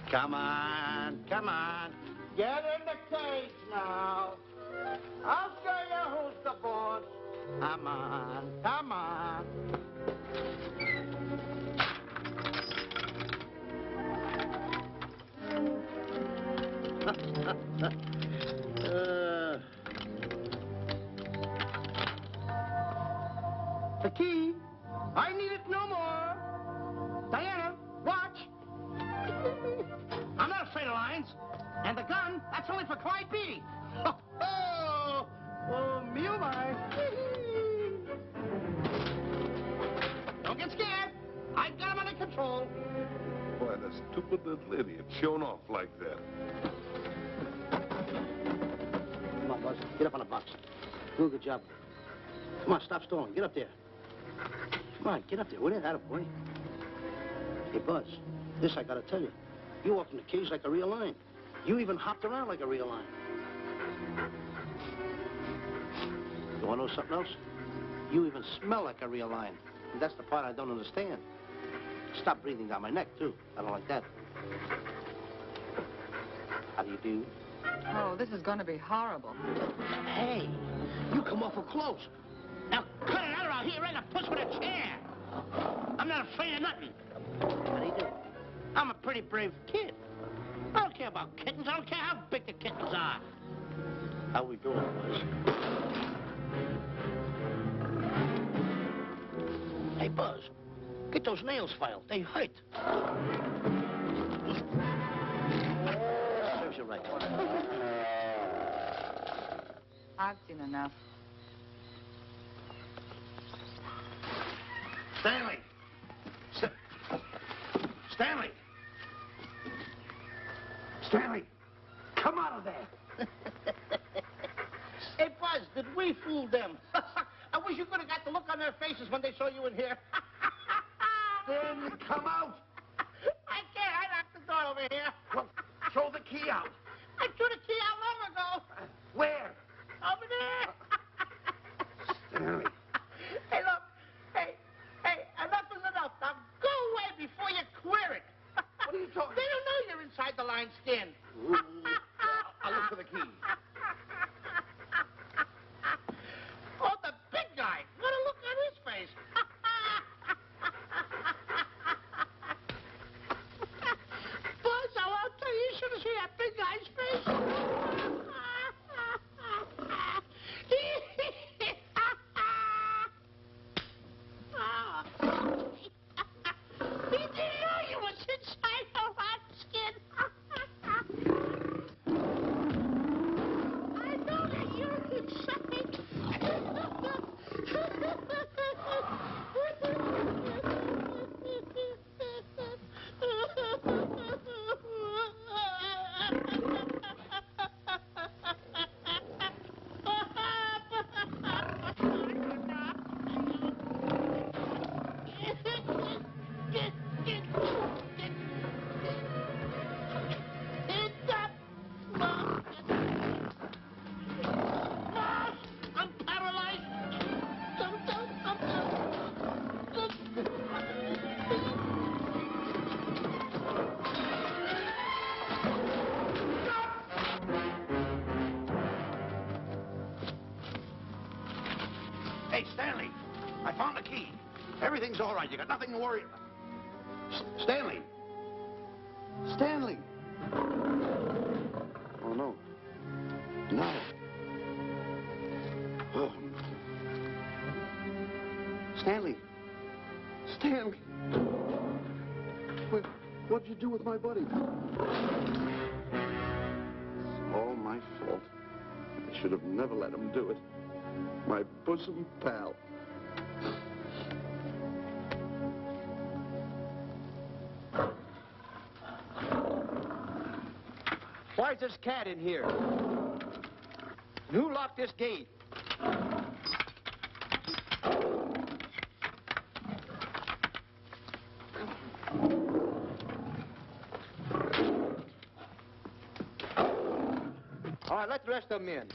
Come on, come on. Get in the cage now. I'll show you who's the boss. Come on, come on. The key. I need it no more. Diana, watch. I'm not afraid of lions. And the gun, that's only for Clyde Beatty. Oh, me oh my. Don't get scared. I got him under control. Boy, that stupid little idiot showing off like that. Come on, Buzz. Get up on the box. Do a good job. Come on, stop stalling. Get up there. Come on, get up there, will you? Attaboy. Hey, Buzz, this I gotta tell you. You walked in the cage like a real lion. You even hopped around like a real lion. You wanna know something else? You even smell like a real lion. And that's the part I don't understand. Stop breathing down my neck, too. I don't like that. How do you do? Oh, this is going to be horrible. Hey, you come awful close. Now cut it out around here right a puss with a chair. I'm not afraid of nothing. How do you do? I'm a pretty brave kid. I don't care about kittens. I don't care how big the kittens are. How we doing, boys? Hey, Buzz, get those nails filed. They hurt. Serves you right. I've seen enough. Stanley! Stanley! Stanley! Come out of there! Hey, Buzz, did we fool them? I wish you could have got the look on their faces when they saw you in here. Stanley, come out! I can't. I locked the door over here. Well, throw the key out. I threw the key out long ago. Where? Over there. Stanley. Hey, look. Hey, enough is enough. Now go away before you queer it. What are you talking They don't know you're inside the lion's skin. I'll look for the key. Oh, the big guy. What a look on his face. Buzz, I'll tell you, you should have seen that big guy's face. He didn't know you was inside the lion's skin. I know that you're inside. I'm paralyzed. Hey, Stanley, I found the key. Everything's all right. You got nothing to worry about. Stanley. Stanley. Oh, no. No. Oh. Stanley. Stanley. What'd you do with my buddy? It's all my fault. I should have never let him do it. My bosom pal. Why's this cat in here? Who locked this gate? All right, let the rest of them in.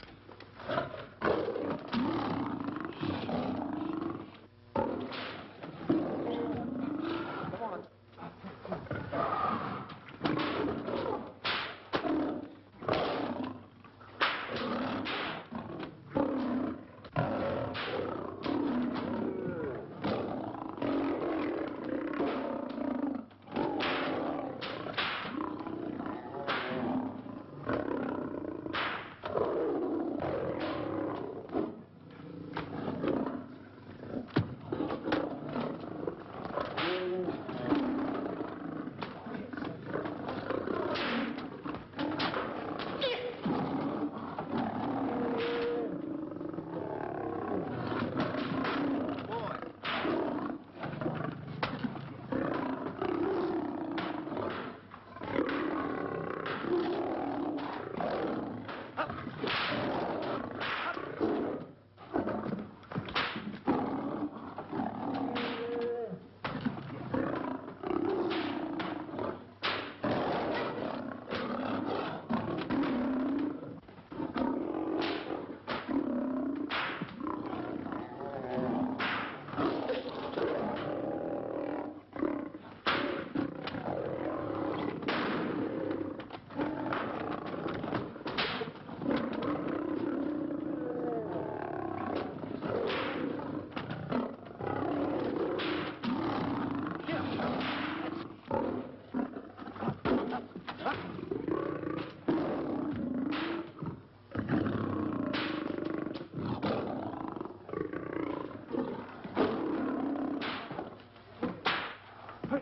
All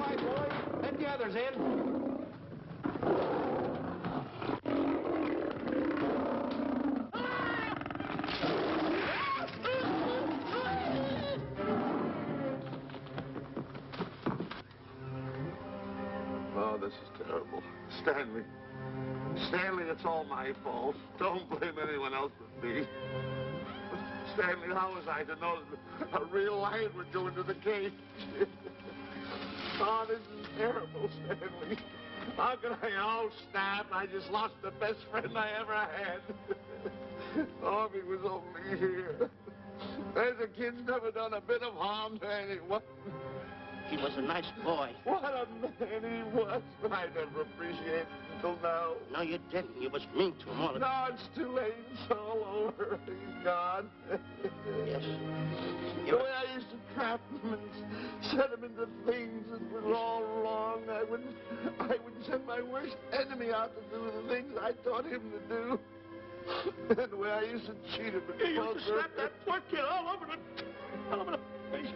right, boys. Let the others in. Oh, this is terrible. Stanley. Stanley, it's all my fault. Don't blame anyone else but me. Stanley, how was I to know that a real lion would go into the cage? Oh, this is terrible, Stanley. How can I... Oh, snap. I just lost the best friend I ever had. Oh, if he was only here. The kid's never done a bit of harm to anyone. He was a nice boy. What a man he was. I never appreciated it until now. No, you didn't. You was mean to him all the No, it's too late. It's all over. He's gone. Yes. The way I used to trap him and set him into things that was all wrong, I would send my worst enemy out to do the things I taught him to do. And the way I used to cheat him. You used to slap that poor kid all over the face.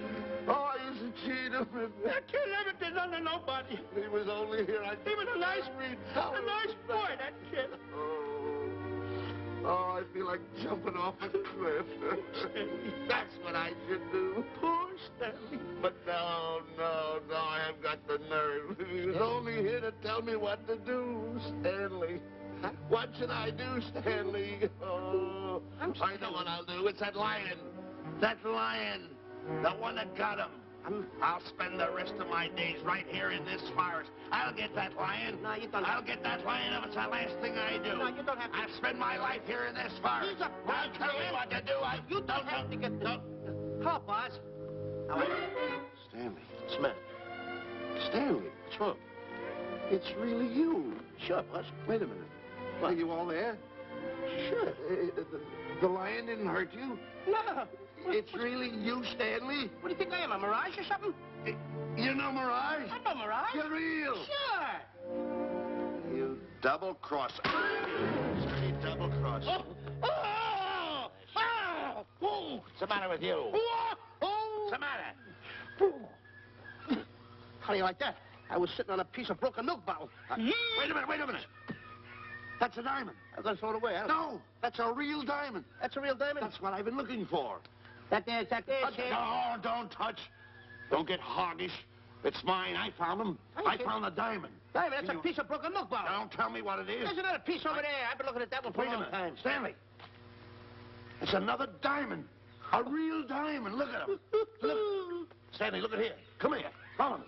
Oh, I used to cheat him. That kid never did nothing to nobody. He was only here. He was a nice boy, that kid. Oh, I feel like jumping off a cliff. That's what I should do. Poor Stanley. But no, I haven't got the nerve. He was only here to tell me what to do, Stanley. Huh? What should I do, Stanley? Oh, I know what I'll do. It's that lion. That lion. The one that got him. I'll spend the rest of my days right here in this forest. I'll get that lion. No, you don't. I'll get that lion if it's the last thing I do. No, you don't have to. I'll spend my life here in this forest. He's a Don't tell me what to do. You don't have to get the... Call, boss. Stanley. Smith. Stanley. What's wrong? It's really you. Sure, boss. Wait a minute. Are you all there? Sure. The lion didn't hurt you? No. It's really you, Stanley? What do you think I am, a mirage or something? You're no mirage? I'm no mirage. You're real. Sure. You double-crosser. You double-crosser. Oh! What's the matter with you? What's the matter? How do you like that? I was sitting on a piece of broken milk bottle. Wait a minute. That's a diamond. I'm going to throw it away. No, that's a real diamond. That's a real diamond? That's what I've been looking for. That there, kid. No, don't touch. Don't get hoggish. It's mine. I found them. I found the diamond. Diamond, that's a piece of broken milk bottle. Don't tell me what it is. There's another piece over there. I've been looking at that one for a long time. Stanley. It's another diamond. A real diamond. Look at him. Look. Stanley, look at here. Come here. Follow me.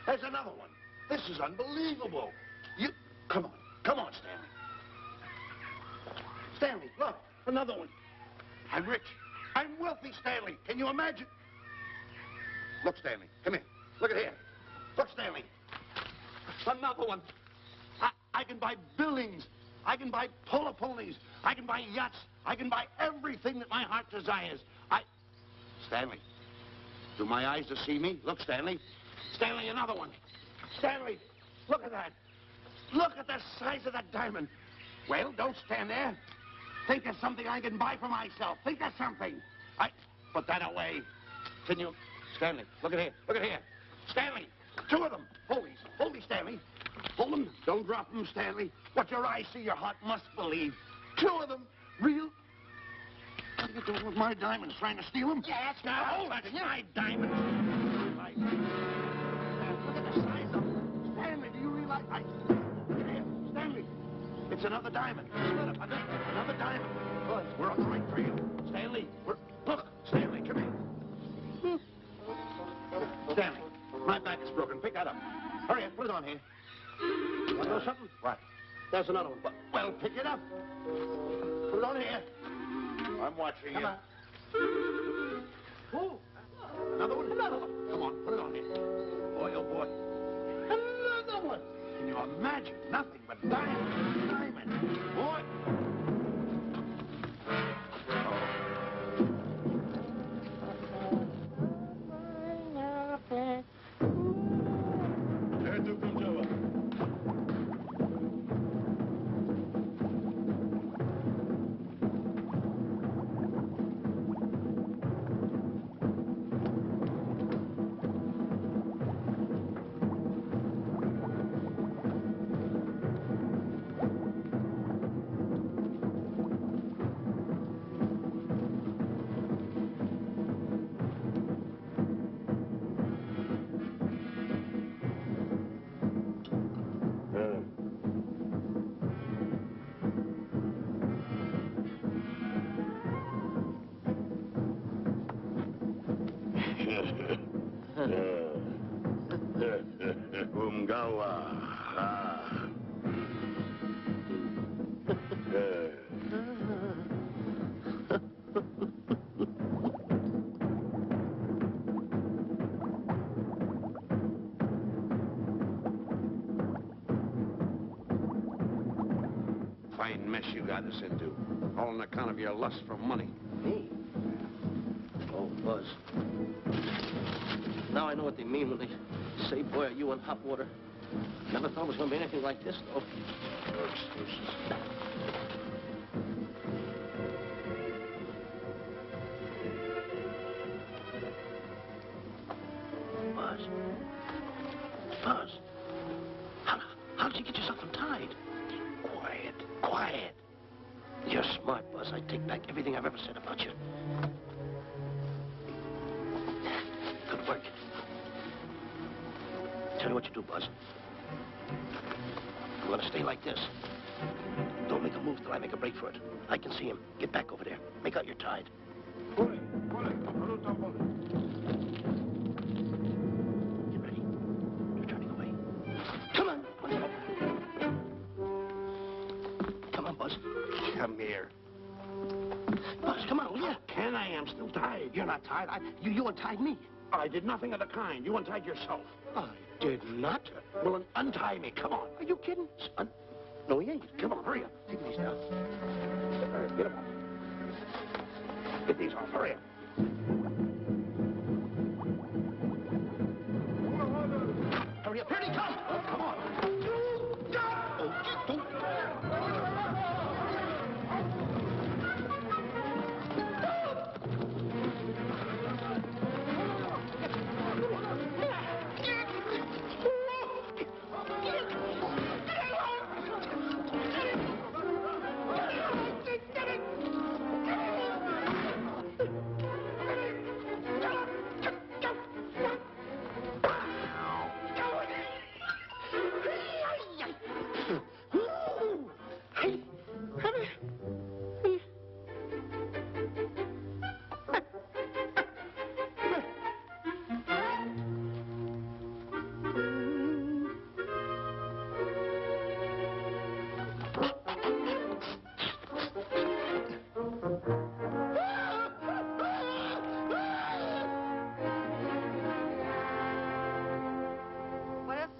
There's another one. This is unbelievable. Come on. Come on, Stanley. Stanley, look. Another one. I'm rich. I'm wealthy, Stanley. Can you imagine? Look, Stanley. Come here. Look at here. Look, Stanley. Another one. I can buy buildings. I can buy polo ponies. I can buy yachts. I can buy everything that my heart desires. Stanley, do my eyes deceive me? Look, Stanley. Stanley, another one. Stanley, look at that. Look at the size of that diamond. Well, don't stand there. Think of something I can buy for myself. Think of something. Put that away. Can you... Stanley, look at here. Look at here. Stanley, two of them. Hold me, Stanley. Hold them. Don't drop them, Stanley. What your eyes see, your heart must believe. Two of them. Real... What are you doing with my diamonds? Trying to steal them? Yes, Now, hold it. It's my diamonds. Look at the size of them. Stanley, do you realize... Look at here. Stanley, it's another diamond. Another diamond. We're on the right trail. Stanley, Look, Stanley, come here. Stanley, my back is broken. Pick that up. Hurry up, put it on here. Want to know something? What? There's another one. Well, pick it up. Put it on here. I'm watching you. Come on. Oh, another one? Another one. Come on, put it on here. Boy, oh boy. Another one. Can you imagine? Nothing but diamond. Diamond. Boy. Umgawa. Fine mess you got us into. All on account of your lust for money. Me? Oh, Buzz. Now I know what they mean when they say, boy, are you in hot water. Never thought it was going to be anything like this, though. Buzz. Buzz. How did you get yourself untied? Quiet. Quiet. You're smart, Buzz. I take back everything I've ever said about you. Good work. Tell you what you do, Buzz. I'm gonna stay like this. Don't make a move till I make a break for it. I can see him. Get back over there. Make out you're tied. Get ready. You're turning away. Come on. Come on, Buzz. Come here. Buzz, come on, will you? Ken, I am still tied. You're not tied. You untied me. I did nothing of the kind. You untied yourself. I did not. Well, then untie me. Come on. Are you kidding? No, he ain't. Come on, hurry up. Take these now. All right, get them off. Get these off. Hurry up. Hurry up. Here he comes. Oh, come on.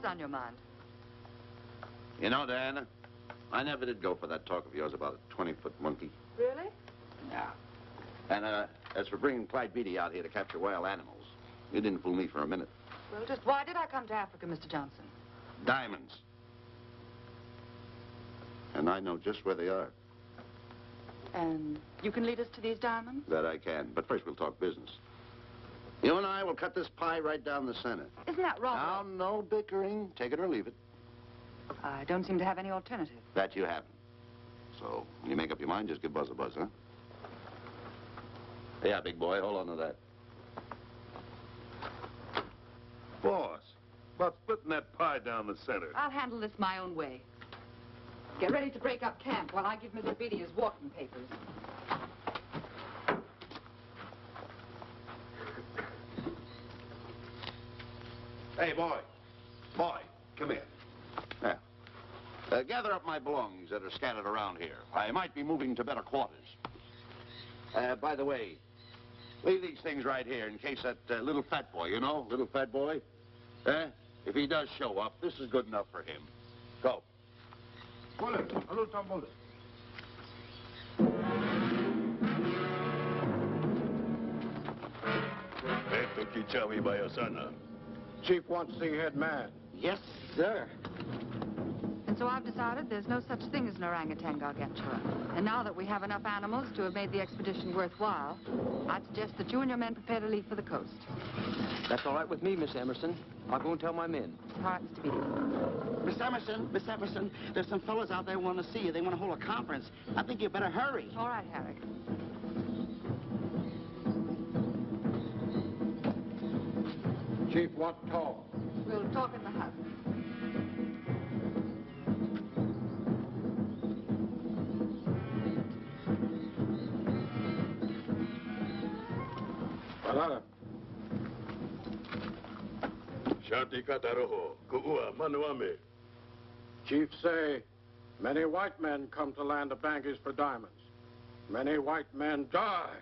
On your mind? You know, Diana, I never did go for that talk of yours about a 20-foot monkey. Really? Yeah. And as for bringing Clyde Beatty out here to capture wild animals, you didn't fool me for a minute. Well, just why did I come to Africa, Mr. Johnson? Diamonds. And I know just where they are. And you can lead us to these diamonds? That I can. But first we'll talk business. You and I will cut this pie right down the center. Isn't that wrong? Now, no bickering. Take it or leave it. I don't seem to have any alternative. That you haven't. So, when you make up your mind, just give Buzz a buzz, huh? Yeah, big boy, hold on to that. Boss, about splitting that pie down the center. I'll handle this my own way. Get ready to break up camp while I give Mr. Beatty his walking papers. Hey, boy. Boy, come here. Now, gather up my belongings that are scattered around here. I might be moving to better quarters. By the way, leave these things right here in case that little fat boy, you know, little fat boy, if he does show up, this is good enough for him. Go. Chief wants to see head man. Yes, sir. And so I've decided there's no such thing as an orangutan gargantua. And now that we have enough animals to have made the expedition worthwhile, I'd suggest that you and your men prepare to leave for the coast. That's all right with me, Miss Emerson. I'll go and tell my men. All right, Mr. Beatty. Miss Emerson, there's some fellas out there who want to see you. They want to hold a conference. I think you better hurry. All right, Harry. Chief wants to talk. We'll talk in the hut. Shanti Kataroho, Ku'ua Manuame. Chief say, many white men come to land of Bangis for diamonds. Many white men die.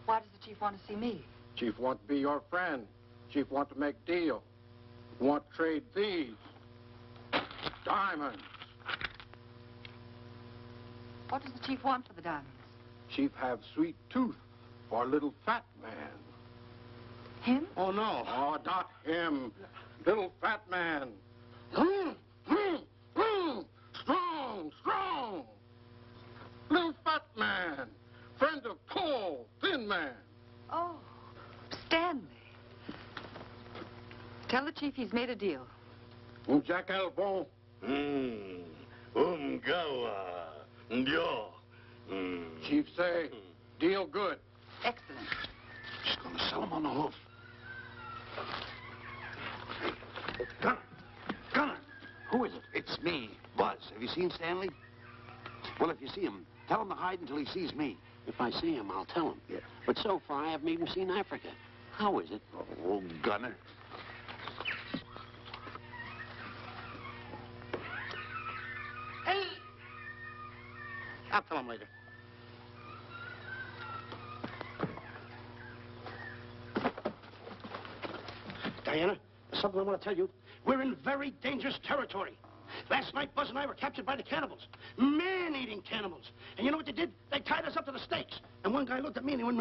Why does the chief want to see me? Chief want to be your friend. Chief want to make deal. Want to trade these. Diamonds. What does the chief want for the diamonds? Chief have sweet tooth for little fat man. Him? Oh, no. Oh, not him. Little fat man. Strong, strong. Little fat man. Friend of tall, thin man. Oh, Stanley. Tell the chief he's made a deal. Jack Elbow. Gawa. Ndio. Chief say, deal good. Excellent. She's going to sell him on the hoof. Gunner! Who is it? It's me, Buzz. Have you seen Stanley? Well, if you see him, tell him to hide until he sees me. If I see him, I'll tell him. Yeah. But so far, I haven't even seen Africa. How is it? Oh, Gunner. Hey! I'll tell him later. Diana, there's something I want to tell you. We're in very dangerous territory. Last night, Buzz and I were captured by the cannibals. Man-eating cannibals. And you know what they did? They tied us up to the stakes. And one guy looked at me and he went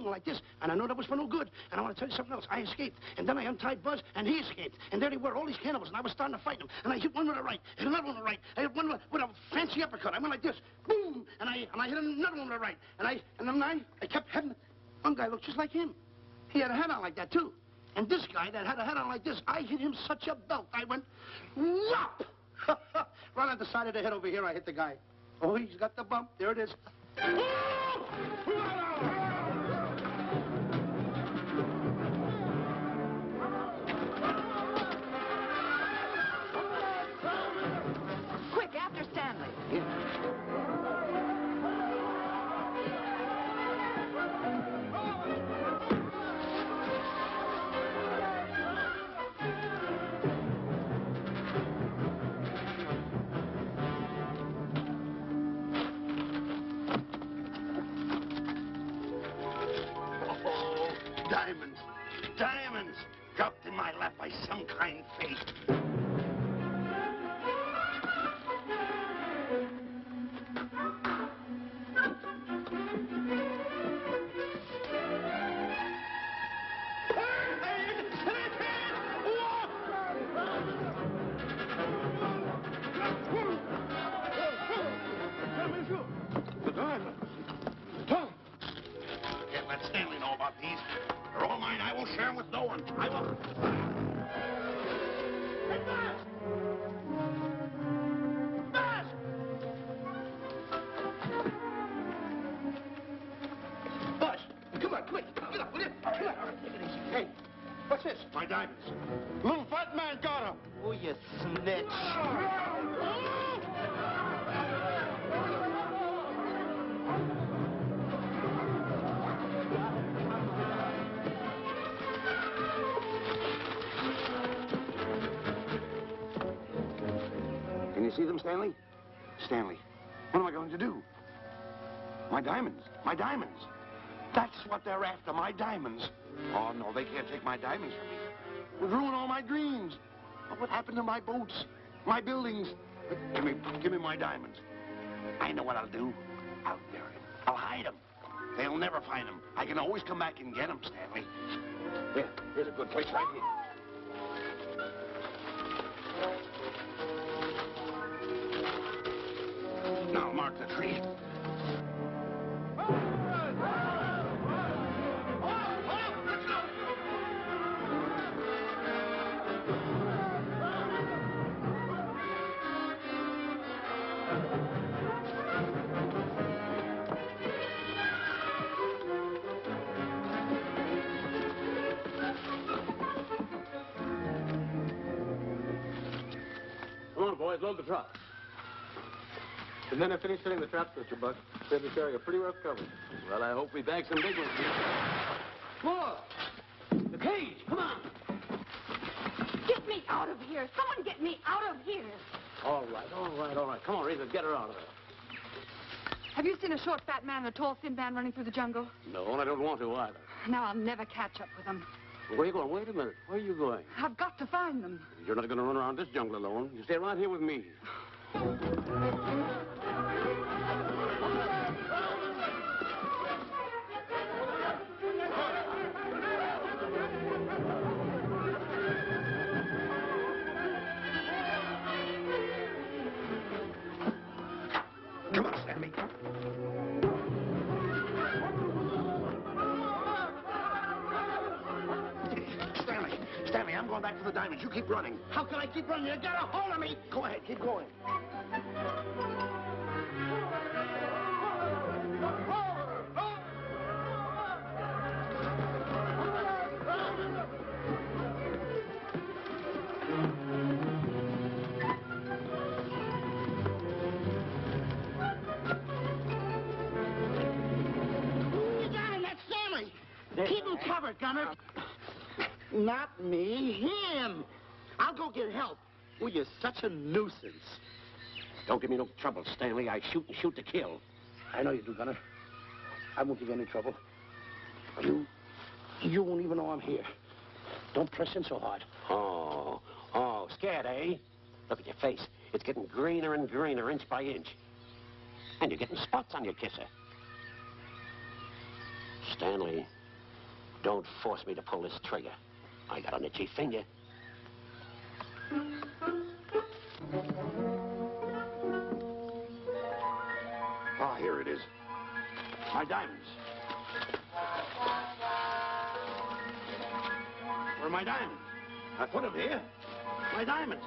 like this. And I know that was for no good. And I want to tell you something else. I escaped. And then I untied Buzz and he escaped. And there they were, all these cannibals. And I was starting to fight them. And I hit one with a right, hit another one with a right. I hit one with a fancy uppercut. I went like this. Boom! And I hit another one with a right. And then I kept hitting. One guy looked just like him. He had a hat on like that, too. And this guy that had a hat on like this, I hit him such a belt. I went, whop! Right on the side of the head over here, I hit the guy. Oh, he's got the bump. There it is. Quick, after Stanley. Diamonds. Diamonds. Dropped in my lap by some kind fate. The diamonds. Can't let Stanley know about these. They're all mine. I won't share them with no one. I won't. Hey, Buzz! Buzz! Buzz, come on, quick. Get up, will you? Come on. Take it easy. Hey, what's this? My diamonds. Little fat man got him. Oh, you snitch. Can you see them, Stanley? Stanley, what am I going to do? My diamonds. My diamonds. That's what they're after, my diamonds. Oh, no, they can't take my diamonds from me. It would ruin all my dreams. What happened to my boats? My buildings? Give me my diamonds. I know what I'll do. I'll bury them. I'll hide them. They'll never find them. I can always come back and get them, Stanley. Here's a good place right here. Now mark the tree. Come on, boys, load the truck. The men have finished filling the traps, Mr. Buck. Said we carry a pretty rough cover. Well, I hope we bag some big ones here. Look! The cage! Come on! me out of here. Someone get me out of here. All right. Come on, Rita, get her out of there. Have you seen a short, fat man and a tall, thin man running through the jungle? No, and I don't want to either. Now I'll never catch up with them. Where are you going? Wait a minute. Where are you going? I've got to find them. You're not going to run around this jungle alone. You stay right here with me. Come on, Stanley. Stanley, I'm going back for the diamonds. You keep running. How can I keep running? You got a hold of me. Go ahead, keep going. You got him. That's Stanley. Keep him covered, Gunner. Not me, him. I'll go get help. Well, you're such a nuisance. Don't give me no trouble, Stanley. I shoot and shoot to kill. I know you do, Gunner. I won't give you any trouble. You won't even know I'm here. Don't press in so hard. Oh, scared, eh? Look at your face. It's getting greener and greener, inch by inch. And you're getting spots on your kisser. Stanley, don't force me to pull this trigger. I got an itchy finger. Ah, here it is. My diamonds. Where are my diamonds? I put them here. My diamonds.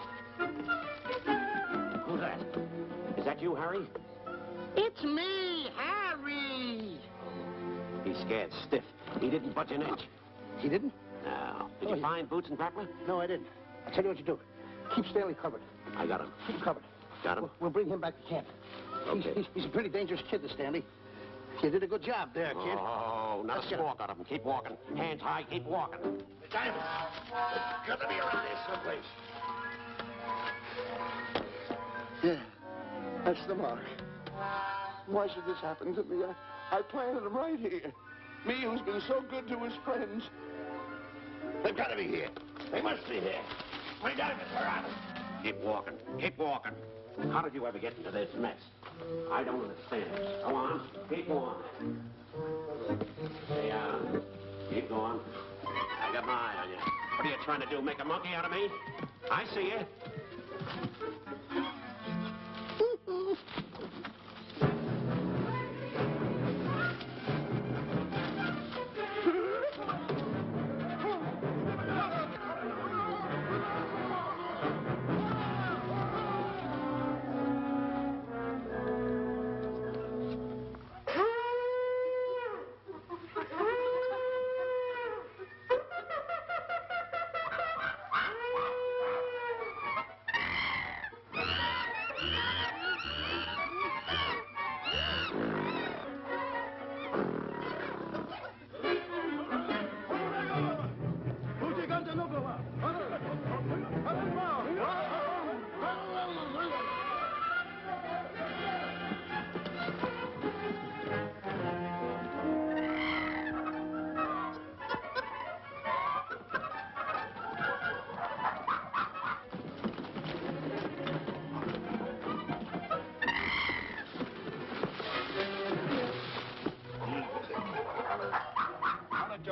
Who's that? Is that you, Harry? It's me, Harry. He's scared stiff. He didn't budge an inch. He didn't? No. Did you find Boots and Grappler? No, I didn't. I'll tell you what you do. Keep Stanley covered. I got him. Keep him covered. Got him? We'll bring him back to camp. Okay. He's a pretty dangerous kid, this Stanley. You did a good job there, kid. Oh, not a squawk out of him. Keep walking. Hands high, keep walking. The diamonds. It's got to be around here someplace. Yeah, that's the mark. Why should this happen to me? I planted them right here. Me, who's been so good to his friends. They've got to be here. They must be here. My diamonds are out. Keep walking. Keep walking. How did you ever get into this mess? I don't understand. Go on. Keep on. Stay on. Keep going. I got my eye on you. What are you trying to do? Make a monkey out of me? I see you.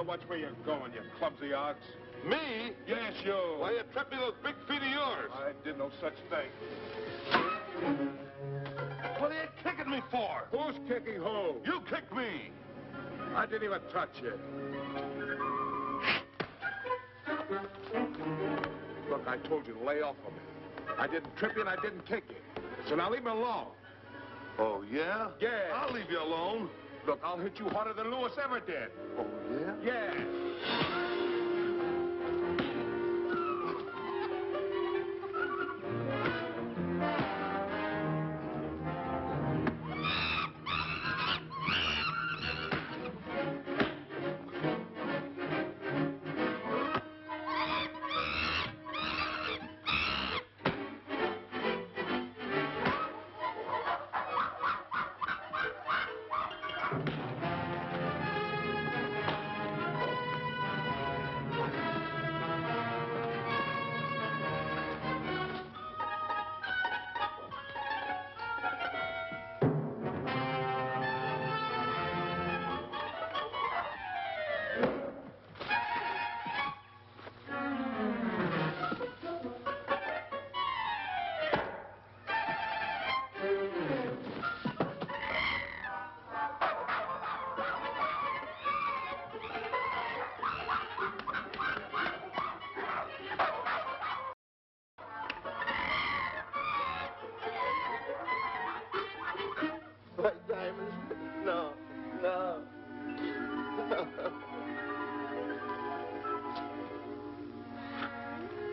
Watch where you're going, you clumsy ox. Me? Yes, you. Why, you trapped me those big feet of yours. I did no such thing. What are you kicking me for? Who's kicking who? You kicked me. I didn't even touch you. Look, I told you to lay off of me. I didn't trip you and I didn't kick you. So now leave me alone. Oh, yeah? Yeah. I'll leave you alone. Look, I'll hit you harder than Lewis ever did. Oh, yeah? Yeah.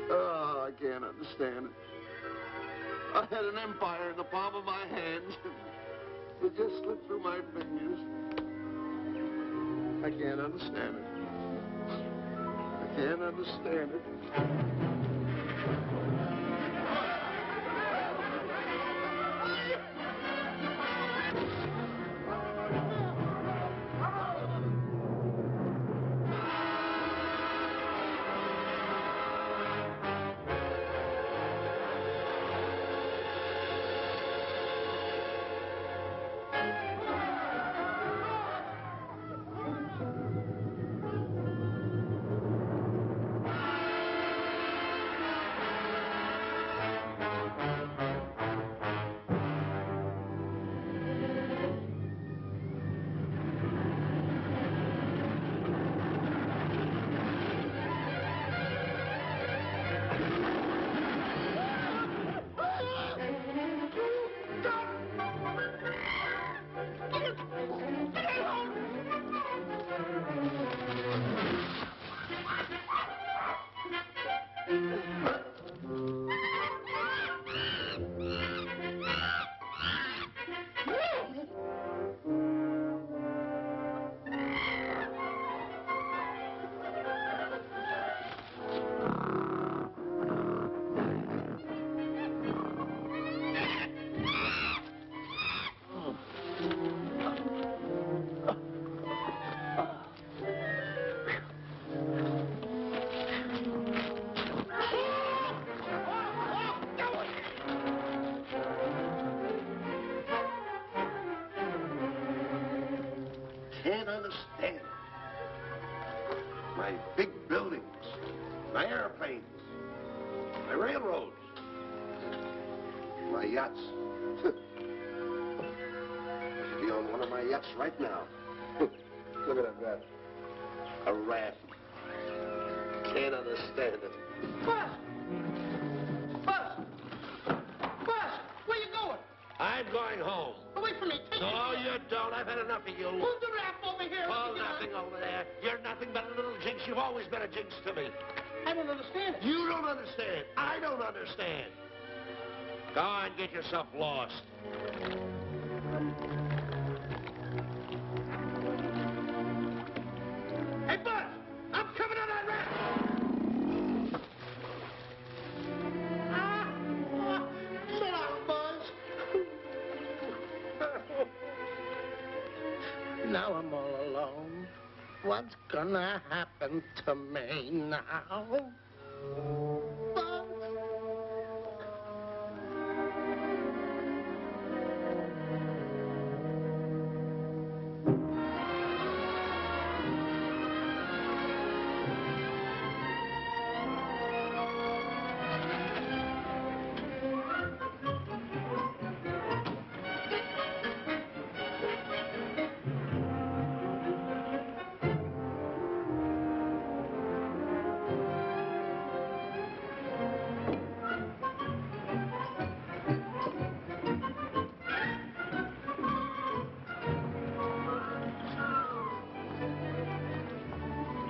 Oh, I can't understand it. I had an empire in the palm of my hand. It just slipped through my fingers. I can't understand it. I can't understand it. Can't understand. My big buildings, my airplanes, my railroads, my yachts. I should be on one of my yachts right now. Look at that rat. A rat. Can't understand it. Buzz! Buzz! Buzz! Where you going? I'm going home. Away from me. Take No, you don't. I've had enough of you. Move the raft over here. Oh, nothing over there. You're nothing but a little jinx. You've always been a jinx to me. I don't understand it. You don't understand. I don't understand. Go on, get yourself lost. Hey, Buzz! I'm coming on that raft! Sit down, Buzz. Now I'm all alone. What's gonna happen to me now? Buzz?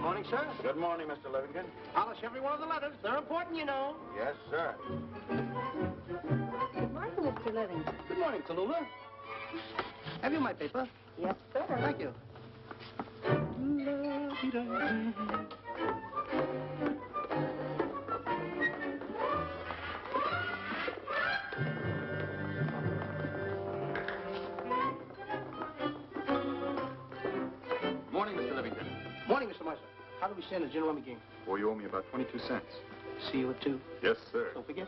Morning, sir. Good morning, Mr. Livington. Polish every one of the letters. They're important, you know. Yes, sir. Good morning, Mr. Livington. Good morning, Tallulah. Have you my paper? Yes, sir. Thank you. Morning, Mr. Livington. Morning, Mr. Marshall. How do we stand the gin rummy game? Well, you owe me about 22 cents. See you at 2. Yes, sir. Don't forget.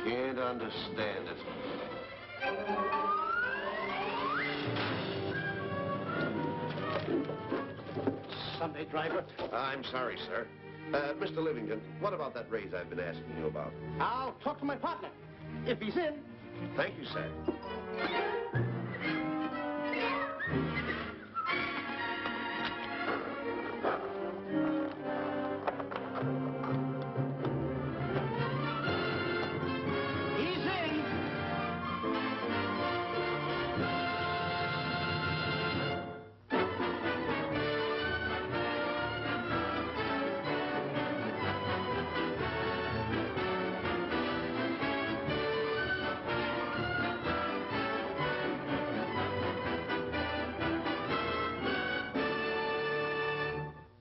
Can't understand it. Sunday driver. I'm sorry, sir. Mr. Livington, what about that raise I've been asking you about? I'll talk to my partner. If he's in. Thank you, sir.